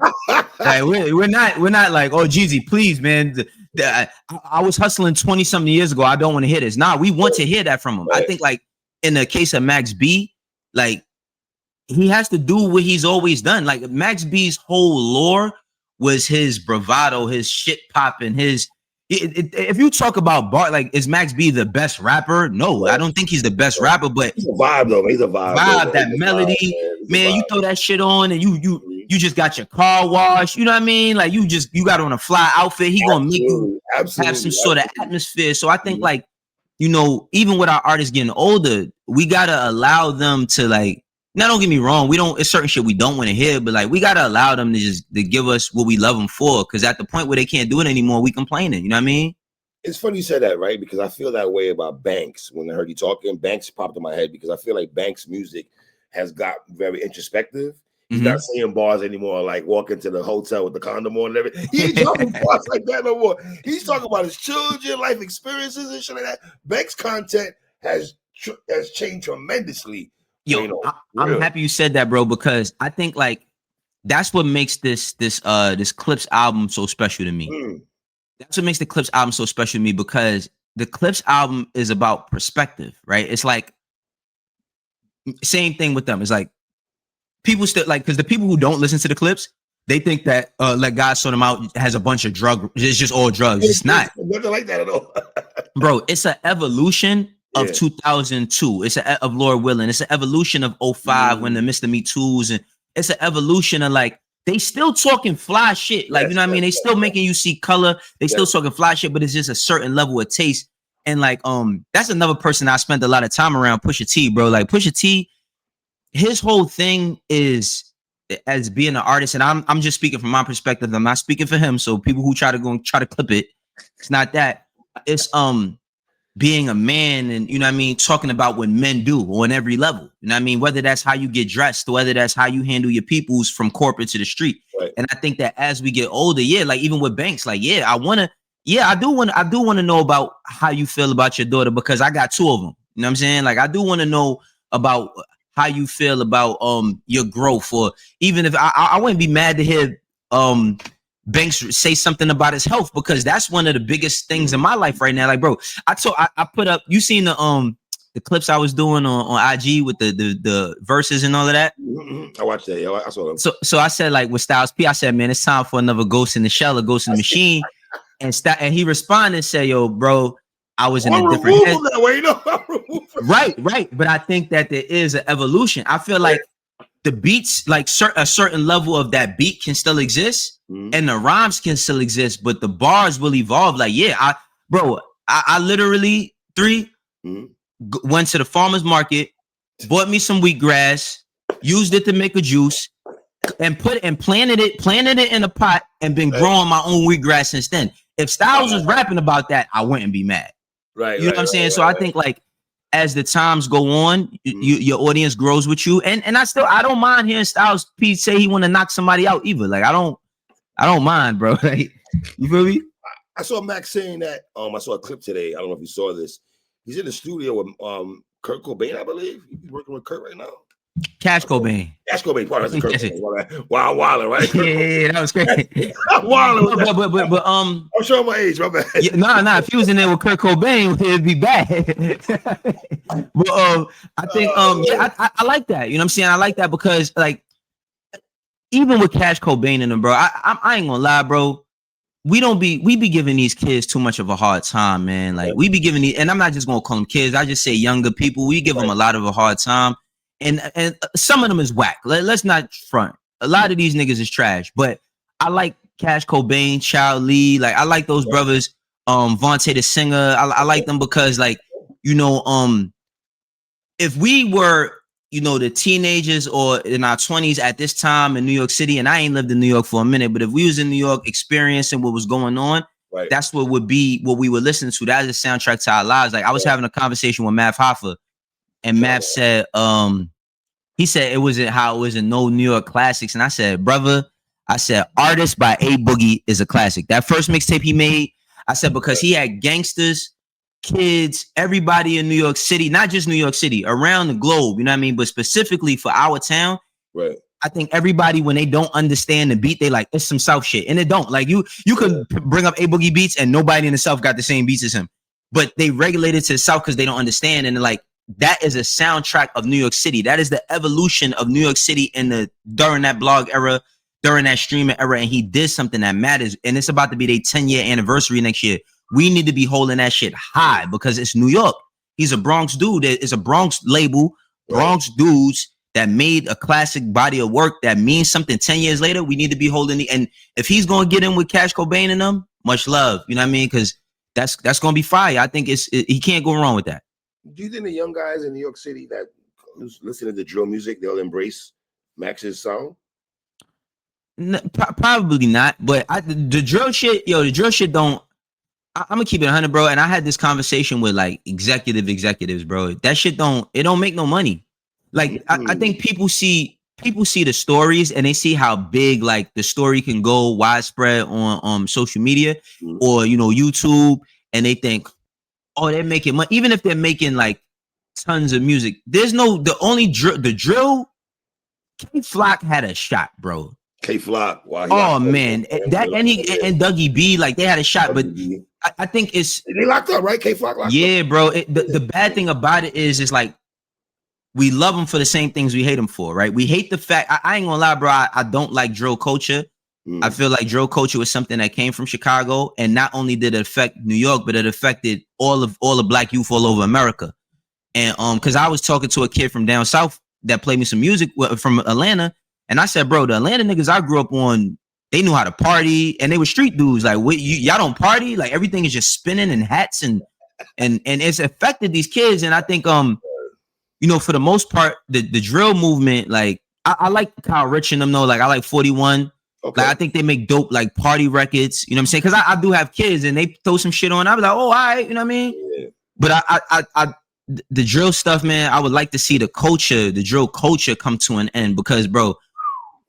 Like we're not like, oh Jeezy, please, man. I was hustling 20 something years ago. I don't want to hear this. Nah, we want to hear that from him. Right. I think like in the case of Max B, like he has to do what he's always done. Like Max B's whole lore was his bravado, his shit popping, his. If you talk about bar, like is Max B the best rapper? No, I don't think he's the best rapper, but he's a vibe though. He's a vibe. That melody, man. You throw that shit on, and you just got your car washed. You know what I mean? Like you got on a fly outfit. He gonna make you have some sort of atmosphere. So I think like even with our artists getting older, we gotta allow them to like. Now, don't get me wrong. It's certain shit we don't want to hear, but like we gotta allow them to give us what we love them for. Because at the point where they can't do it anymore, we complaining. You know what I mean? It's funny you said that, right? Because I feel that way about Banks. When I heard you talking, Banks popped in my head because I feel like Banks' music has got very introspective. He's not saying bars anymore, like walk into the hotel with the condom on and everything. He ain't talking bars like that no more. He's talking about his children, life experiences, and shit like that. Banks' content has changed tremendously. Yo, I'm happy you said that, bro, because I think like that's what makes this Clips album so special to me. That's what makes the Clips album so special to me, because the Clips album is about perspective, right? It's like same thing with them. It's like people still like, because the people who don't listen to the Clips, they think that Let God Sort Them Out has a bunch of it's just all drugs. It's not. Nothing like that at all. Bro, it's an evolution of 2002. It's of Lord Willing. It's an evolution of 05 when the Mr. Me Too's, and it's an evolution of like, they still talking fly shit. Like, you know what I mean? They still making you see color. They still talking fly shit, but it's just a certain level of taste. And like, that's another person I spent a lot of time around, Pusha T, bro. Like Pusha T, his whole thing is as being an artist, and I'm just speaking from my perspective. I'm not speaking for him. So people who try to clip it, it's not that. It's being a man, and you know what I mean, talking about what men do on every level. You know what I mean? Whether that's how you get dressed, whether that's how you handle your peoples from corporate to the street. Right. And I think that as we get older, like even with Banks, like, I do want to know about how you feel about your daughter, because I got two of them. You know what I'm saying? Like, I do want to know about how you feel about your growth, or even if I wouldn't be mad to hear Banks say something about his health, because that's one of the biggest things in my life right now. Like, bro, I put up, you seen the clips I was doing on IG with the verses and all of that. I watched that. I saw them. So I said, like with Styles P, I said, man, it's time for another Ghost in the Shell or Ghost in the Machine. And he responded and said, yo, bro, I was in a different head. Right. But I think that there is an evolution. I feel like the beats, like a certain level of that beat can still exist, and the rhymes can still exist, but the bars will evolve. Like, I literally went to the farmer's market, bought me some wheatgrass, used it to make a juice, and planted it in a pot, and been growing my own wheatgrass since then. If Styles was rapping about that, I wouldn't be mad. Right. You know what I'm saying? So I think like as the times go on, your audience grows with you. And I don't mind hearing Styles P say he want to knock somebody out either. Like I don't mind, bro. Like, you feel me? I saw Max saying that. I saw a clip today. I don't know if you saw this. He's in the studio with Kurt Cobain, I believe. He's working with Kurt right now. Cash Cobain. Pardon, Wild Wilder, right? Yeah, that was crazy. But I'm showing my age, my bad. Nah. If he was in there with Kurt Cobain, it'd be bad. But I think I like that. You know what I'm saying? I like that because like even with Cash Cobain in them, bro, I ain't gonna lie, bro. We be giving these kids too much of a hard time, man. Like we be giving these, and I'm not just gonna call them kids. I just say younger people. We give them a lot of a hard time. And some of them is whack. Let's not front. A lot of these niggas is trash. But I like Cash Cobain, Child Lee. Like I like those brothers. Vontae the singer. I like them because like, you know, if we were, you know, the teenagers or in our 20s at this time in New York City, and I ain't lived in New York for a minute, but if we was in New York experiencing what was going on, that's what would be what we were listening to. That is a soundtrack to our lives. Like I was having a conversation with Mav Hoffa. And Mav said, he said it wasn't how it was in no New York classics. And I said, brother, Artist by A Boogie is a classic. That first mixtape he made, I said, because he had gangsters, kids, everybody in New York City, not just New York City, around the globe, you know what I mean? But specifically for our town, right? I think everybody, when they don't understand the beat, they like, it's some South shit. And it don't. Like you can bring up A Boogie beats and nobody in the South got the same beats as him. But they regulated to the South because they don't understand. And they're like, that is a soundtrack of New York City. That is the evolution of New York City during that blog era, during that streaming era. And he did something that matters. And it's about to be their 10-year anniversary next year. We need to be holding that shit high because it's New York. He's a Bronx dude. It's a Bronx label, Bronx dudes that made a classic body of work that means something 10 years later. We need to be holding it. And if he's going to get in with Cash Cobain and them, much love. You know what I mean? Because that's going to be fire. I think he can't go wrong with that. Do you think the young guys in New York City that listen to the drill music, they'll embrace Max's sound? No, probably not. But the drill shit don't. I'm gonna keep it 100, bro. And I had this conversation with like executives, bro. That shit don't make no money. Like I think people see the stories and they see how big like the story can go widespread on social media or YouTube, and they think, oh, they're making money, even if they're making like tons of music. There's no the drill. K Flock had a shot, bro. K Flock, wow. Oh man, that and Dougie B, like they had a shot, but I think it's they locked up, right? K Flock locked up. Yeah, bro. The bad thing about it is like we love them for the same things we hate them for, right? We hate the fact, I ain't gonna lie, bro. I don't like drill culture. I feel like drill culture was something that came from Chicago, and not only did it affect New York, but it affected all the black youth all over America. And because I was talking to a kid from down south that played me some music from Atlanta, and I said, bro, the Atlanta niggas I grew up on, they knew how to party, and they were street dudes. Like, y'all don't party? Like everything is just spinning and hats and it's affected these kids. And I think for the most part, the drill movement, like I like Kyle Rich and them though. Like I like 41. Okay. Like I think they make dope like party records. You know what I'm saying? Because I do have kids and they throw some shit on. I was like, oh, all right, you know what I mean? Yeah. But I the drill stuff, man, I would like to see the drill culture come to an end because, bro,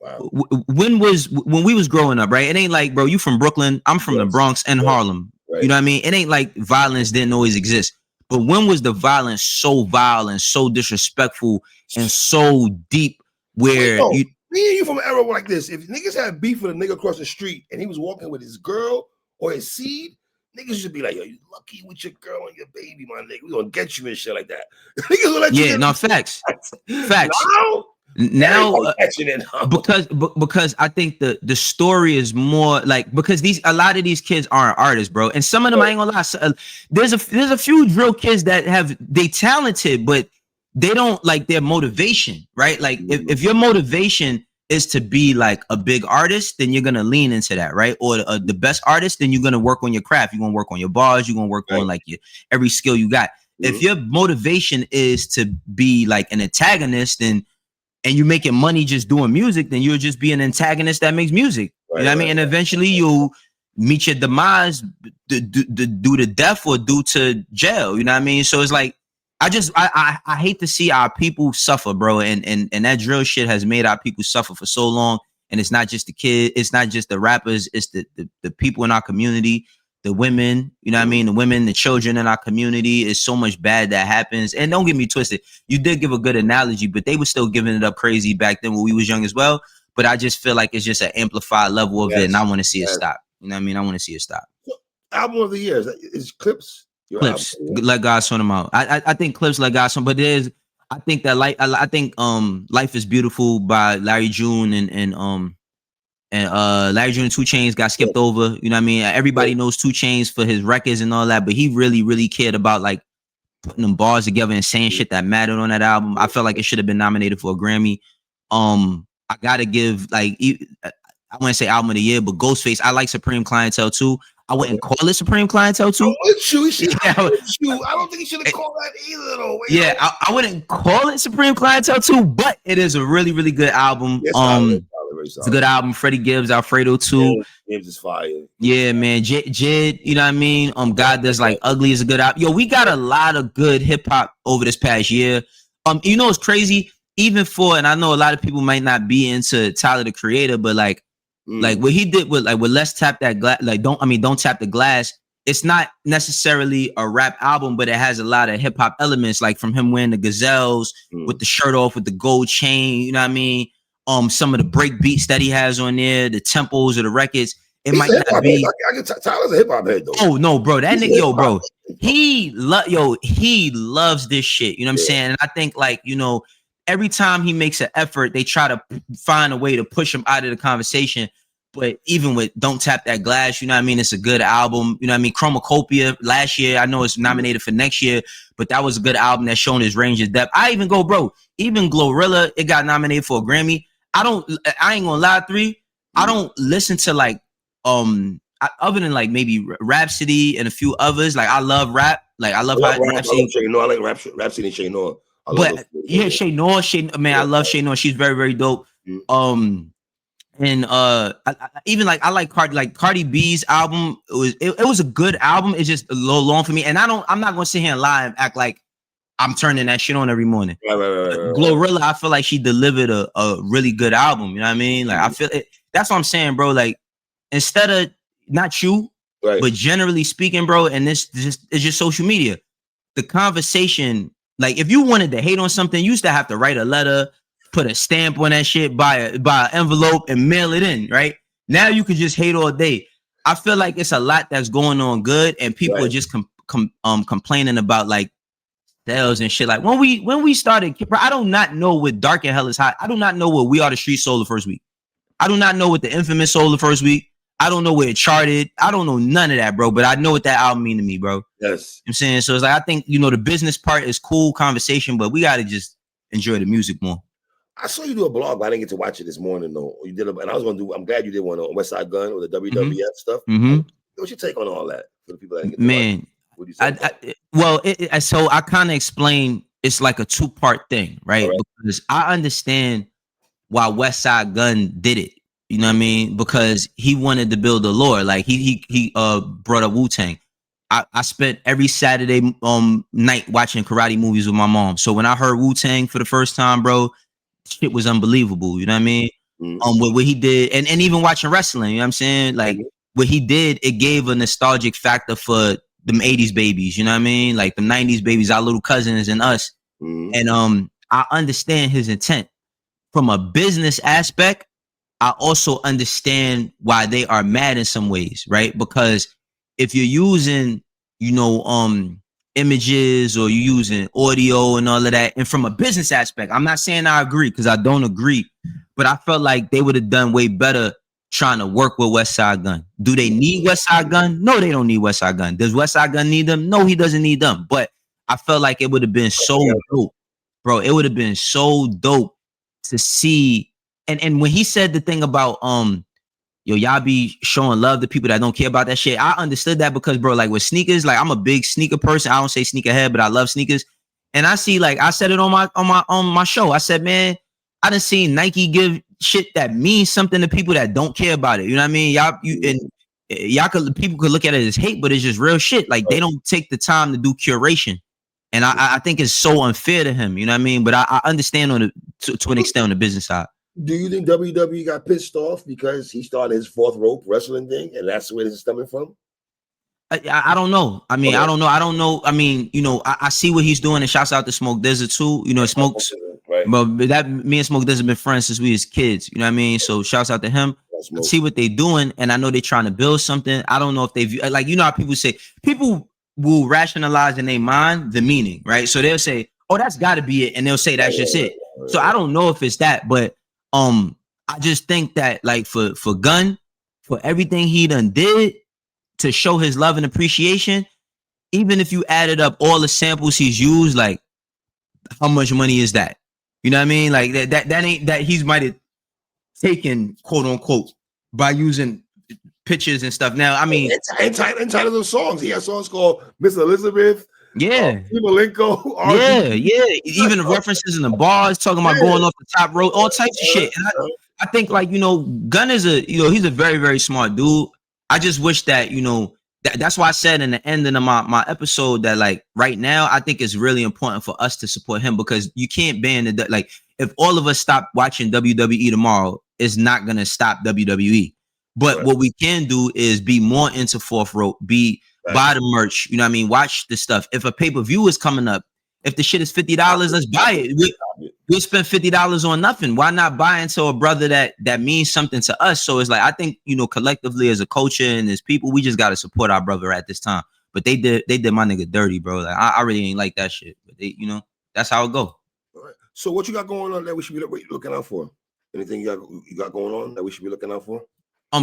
wow. When we was growing up, right? It ain't like, bro, you from Brooklyn, I'm from the Bronx and Harlem. Right. You know what I mean? It ain't like violence didn't always exist. But when was the violence so vile and so disrespectful and so deep where me and you from an era like this, if niggas had beef with a nigga across the street and he was walking with his girl or his seed, niggas should be like, yo, you lucky with your girl and your baby, my nigga. We gonna get you and shit like that. Niggas gonna let you facts. Facts. Now because I think the story is more like, because a lot of these kids aren't artists, bro, and some of them I ain't gonna lie. There's a few drill kids that they talented, but they don't like their motivation, right? Like if your motivation is to be like a big artist, then you're gonna lean into that, right? Or the best artist, then you're gonna work on your craft. You're gonna work on your bars. You're gonna work on like every skill you got. If your motivation is to be like an antagonist, and you're making money just doing music, then you'll just be an antagonist that makes music. You know what I mean? And eventually you'll meet your demise due to death or due to jail. You know what I mean? So it's like, I hate to see our people suffer, bro. And that drill shit has made our people suffer for so long. And it's not just the kids, it's not just the rappers, it's the people in our community, the women, you know what I mean? The women, the children in our community. Is so much bad that happens. And don't get me twisted, you did give a good analogy, but they were still giving it up crazy back then when we was young as well. But I just feel like it's just an amplified level of it, and I want to see it stop. You know what I mean? I want to see it stop. So, album of the year is Clips. Clips, let God sort them out. I think Clips, let God sort, but I think that Life is Beautiful by Larry June and Larry June and 2 Chainz got skipped over. You know what I mean? Everybody knows 2 Chainz for his records and all that, but he really, really cared about like putting them bars together and saying shit that mattered on that album. I felt like it should have been nominated for a Grammy. I gotta give like, I wouldn't say album of the year, but Ghostface. I like Supreme Clientele too. I wouldn't call it Supreme Clientele too. I don't think you should have called that either, though. Yeah, I wouldn't call it Supreme Clientele too, but it is a really, really good album. Yes, it's a good album. Freddie Gibbs, Alfredo too. Gibbs is fire. Yeah, man. Jid, you know what I mean? God Does Like Ugly is a good album. Yo, we got a lot of good hip hop over this past year. You know what's crazy? Even and I know a lot of people might not be into Tyler the Creator, but like what he did with Let's Tap That Glass, like Don't Tap the Glass. It's not necessarily a rap album, but it has a lot of hip hop elements, like from him wearing the gazelles with the shirt off with the gold chain. You know what I mean? Some of the break beats that he has on there, the tempos of the records. It might not be. Tyler's a hip hop head though. Oh no, bro, that nigga, yo, bro, he loves this shit. You know what I'm saying? And I think every time he makes an effort, they try to find a way to push him out of the conversation. But even with Don't Tap That Glass, you know what I mean? It's a good album. You know what I mean? Chromacopia last year, I know it's nominated for next year, but that was a good album that's shown his range of depth. I even even Glorilla, it got nominated for a Grammy. I ain't gonna lie, 3. I don't listen to other than maybe Rhapsody and a few others. Like I love rap. Like I love Rhapsody. I like Rhapsody and Shay Noah. Shay Noah, I love Shay Noah. She's very, very dope. And I like Cardi B's album. It was a good album. It's just a little long for me. And I'm not gonna sit here and lie and act like I'm turning that shit on every morning. Right. Glorilla, I feel like she delivered a really good album. You know what I mean? Like I feel it. That's what I'm saying, bro. Like instead of not you, but generally speaking, bro, and this is just social media. The conversation, like if you wanted to hate on something, you used to have to write a letter, put a stamp on that shit, buy an envelope, and mail it in. Right now, you could just hate all day. I feel like it's a lot that's going on good, and people are just complaining about like sales and shit. Like when we started, bro, I do not know what Dark and Hell is Hot. I do not know what We Are the Street sold the first week. I do not know what The Infamous sold the first week. I don't know where it charted. I don't know none of that, bro. But I know what that album mean to me, bro. Yes. I'm saying, so it's like I think the business part is cool conversation, but we gotta just enjoy the music more. I saw you do a blog, but I didn't get to watch it this morning though. You did, and I was gonna do. I'm glad you did one on WestSide Gunn or the WWF stuff. What's your take on all that for the people that didn't get to watch it? What do you say? So I kind of explained it's like a 2-part thing, right? Because I understand why WestSide Gunn did it. You know what I mean? Because he wanted to build a lore. Like he brought up Wu-Tang. I spent every Saturday night watching karate movies with my mom. So when I heard Wu-Tang for the first time, bro, shit was unbelievable. You know what I mean? What he did, and even watching wrestling, you know what I'm saying? Like what he did, it gave a nostalgic factor for them 80s babies, you know what I mean? Like the 90s babies, our little cousins and us. And I understand his intent. From a business aspect, I also understand why they are mad in some ways, right? Because if you're using, images or you're using audio and all of that, and from a business aspect, I'm not saying I agree because I don't agree, but I felt like they would have done way better trying to work with WestSide Gunn. Do they need WestSide Gunn? No, they don't need WestSide Gunn. Does WestSide Gunn need them? No, he doesn't need them. But I felt like it would have been so dope, bro. It would have been so dope to see. And when he said the thing about y'all be showing love to people that don't care about that shit, I understood that because, bro, like with sneakers, like I'm a big sneaker person. I don't say sneakerhead, but I love sneakers. And I see, like I said it on my show. I said, man, I done seen Nike give shit that means something to people that don't care about it. You know what I mean? People could look at it as hate, but it's just real shit. Like they don't take the time to do curation. And I think it's so unfair to him. You know what I mean? But I understand to an extent on the business side. Do you think WWE got pissed off because he started his fourth rope wrestling thing, and that's where this is coming from? I don't know. I mean, I don't know. I mean, I see what he's doing, and shouts out to Smoke Desert too. Smokes, but that me and Smoke Desert been friends since we was kids. You know what I mean? So shouts out to him. I see what they doing, and I know they're trying to build something. I don't know if they like, how people say people will rationalize in their mind the meaning, right? So they'll say, "Oh, that's got to be it," and they'll say that's just it. So I don't know if it's that, but I just think that like for Gunn, for everything he done did to show his love and appreciation, even if you added up all the samples he's used, like how much money is that? You know what I mean? Like that ain't that he's might have taken, quote unquote, by using pictures and stuff. Now, I mean, entitled of songs. He has songs called Miss Elizabeth. Malenko. Yeah. Even the references in the bars talking about going off the top rope, all types of shit. And I think like, Gunn is he's a very, very smart dude. I just wish that, that's why I said in the ending of my episode that like right now, I think it's really important for us to support him because you can't ban it. Like if all of us stop watching WWE tomorrow, it's not going to stop WWE. But what we can do is be more into fourth rope, buy the merch, you know what I mean? Watch the stuff. If a pay-per-view is coming up, if the shit is $50, let's buy it. We spend $50 on nothing. Why not buy into a brother that means something to us? So it's like, I think, collectively as a culture and as people, we just got to support our brother at this time. But they did my nigga dirty, bro. Like I really ain't like that shit. But they, that's how it go. All right. So what you got going on that we should be looking out for? Anything you got going on that we should be looking out for?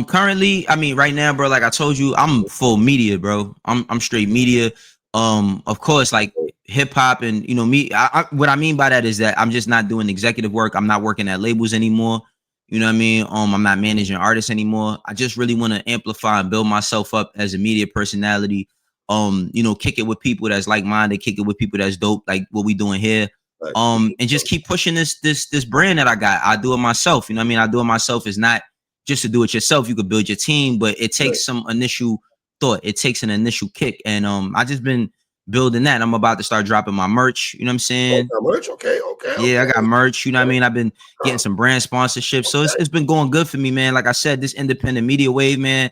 Currently, I mean, right now, bro, like I told you, I'm full media, bro. I'm straight media. Of course, like hip hop and me. What I mean by that is that I'm just not doing executive work. I'm not working at labels anymore. You know what I mean? I'm not managing artists anymore. I just really want to amplify and build myself up as a media personality. Kick it with people that's like-minded, kick it with people that's dope, like what we doing here. And just keep pushing this brand that I got. I do it myself. You know what I mean? I do it myself. It's not just to do it yourself. You could build your team, but it takes some initial thought. It takes an initial kick. And I just been building that. I'm about to start dropping my merch. You know what I'm saying? Merch, okay. Yeah, I got merch. You know what I mean? I've been getting some brand sponsorships, so it's been going good for me, man. Like I said, this independent media wave, man.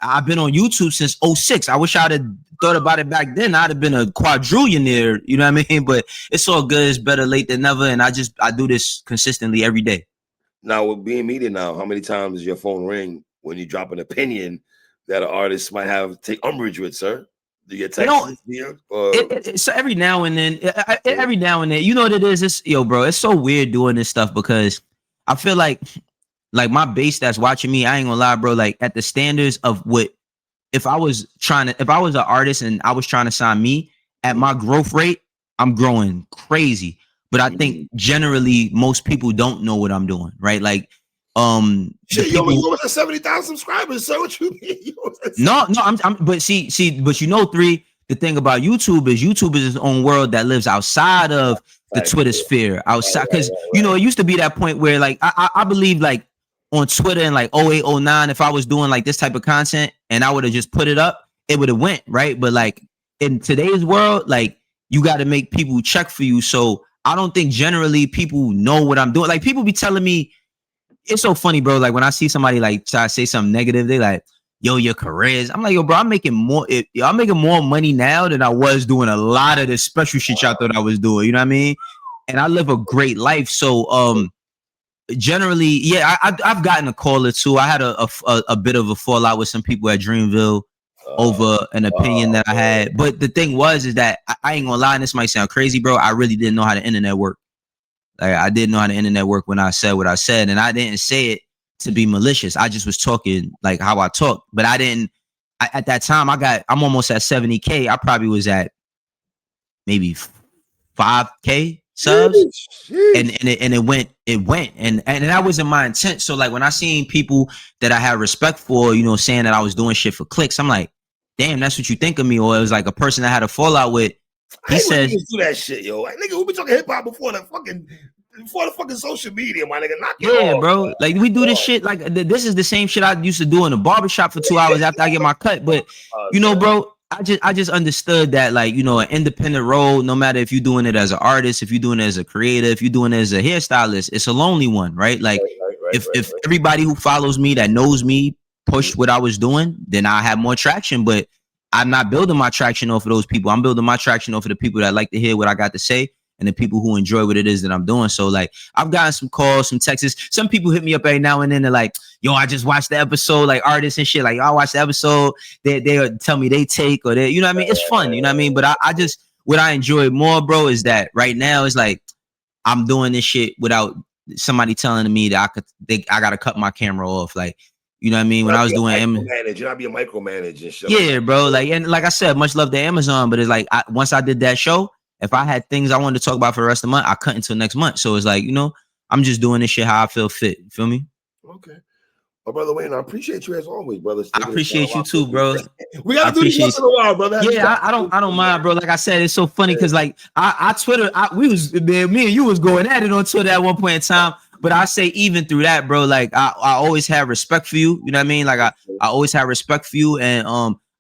I've been on YouTube since 06. I wish I'd have thought about it back then. I'd have been a quadrillionaire, you know what I mean? But it's all good. It's better late than never. And I do this consistently every day. Now, with being media now, how many times does your phone ring when you drop an opinion that an artist might have take umbrage with, sir? Do you text? So every now and then, every now and then, you know what it is? It's, yo, bro, it's so weird doing this stuff because I feel like my base that's watching me, I ain't gonna lie, bro, like at the standards of what, if I was an artist and I was trying to sign me at my growth rate, I'm growing crazy. But I think generally most people don't know what I'm doing, right? Like, shit, you almost 70,000 subscribers. So what you mean? No, but you know, the thing about YouTube is its own world that lives outside of the Twitter sphere, outside, because you know, it used to be that point where like I believe like on Twitter in like 08, 09, if I was doing like this type of content and I would have just put it up, it would have went, right? But like in today's world, like you got to make people check for you. So I don't think generally people know what I'm doing. Like people be telling me, it's so funny, bro. Like when I see somebody like try to say something negative, they like, yo, your career is. I'm like, yo, bro, I'm making more money now than I was doing a lot of the special shit y'all thought I was doing. You know what I mean? And I live a great life. So generally, yeah, I've gotten a call or two. I had a bit of a fallout with some people at Dreamville over an opinion that I had. But the thing is that I ain't gonna lie, and this might sound crazy, bro. I really didn't know how the internet worked. Like I didn't know how the internet worked when I said what I said, and I didn't say it to be malicious. I just was talking like how I talk. But at that time, I'm almost at 70K. I probably was at maybe 5K subs. And it went and that wasn't my intent. So like when I seen people that I had respect for, you know, saying that I was doing shit for clicks, I'm like, damn, that's what you think of me. Or it was like a person I had a fallout with. He says, do that shit, yo. Like, nigga, we been talking hip hop before the fucking social media, my nigga. Knock it off, bro. Like we do this shit. Like this is the same shit I used to do in the barbershop for 2 hours after I get my cut. But you know, bro, I just understood that, like, you know, an independent role, no matter if you're doing it as an artist, if you're doing it as a creator, if you're doing it as a hairstylist, it's a lonely one, right? Like if everybody who follows me that knows me pushed what I was doing, then I have more traction. But I'm not building my traction off of those people. I'm building my traction off of the people that like to hear what I got to say and the people who enjoy what it is that I'm doing. So like I've gotten some calls, some texts. Some people hit me up every now and then. They're like, yo, I just watched the episode, like artists and shit. Like, I watched the episode. They tell me they take or they, you know what I mean? It's fun, you know what I mean? But I just, what I enjoy more, bro, is that right now it's like I'm doing this shit without somebody telling me that I got to cut my camera off. Like, you know what I mean? When I was doing Amazon, you're not being micromanaged and shit. Yeah, bro. Like, and like I said, much love to Amazon, but it's like once I did that show, if I had things I wanted to talk about for the rest of the month, I cut until next month. So it's like, you know, I'm just doing this shit how I feel fit. You feel me? Okay. Well, brother Wayne, I appreciate you as always, brother. I appreciate you too, bro. We gotta do this once in a while, brother. Yeah, I don't mind, bro. Like I said, it's so funny because like me and you was going at it on Twitter at one point in time. But I say even through that, bro, like I always have respect for you. You know what I mean? Like I always have respect for you, and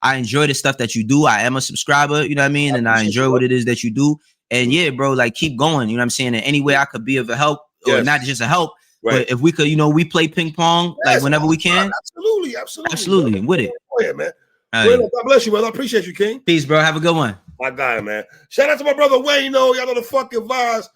I enjoy the stuff that you do. I am a subscriber, you know what I mean? And I enjoy what it is that you do. And yeah, bro, like keep going. You know what I'm saying? And any way I could be of a help, or not just a help, but if we could, you know, we play ping pong like whenever we can. Absolutely, with it. Oh yeah, man. God bless you, brother. I appreciate you, King. Peace, bro. Have a good one. My guy, man. Shout out to my brother Wayno. Y'all know the fucking vibes.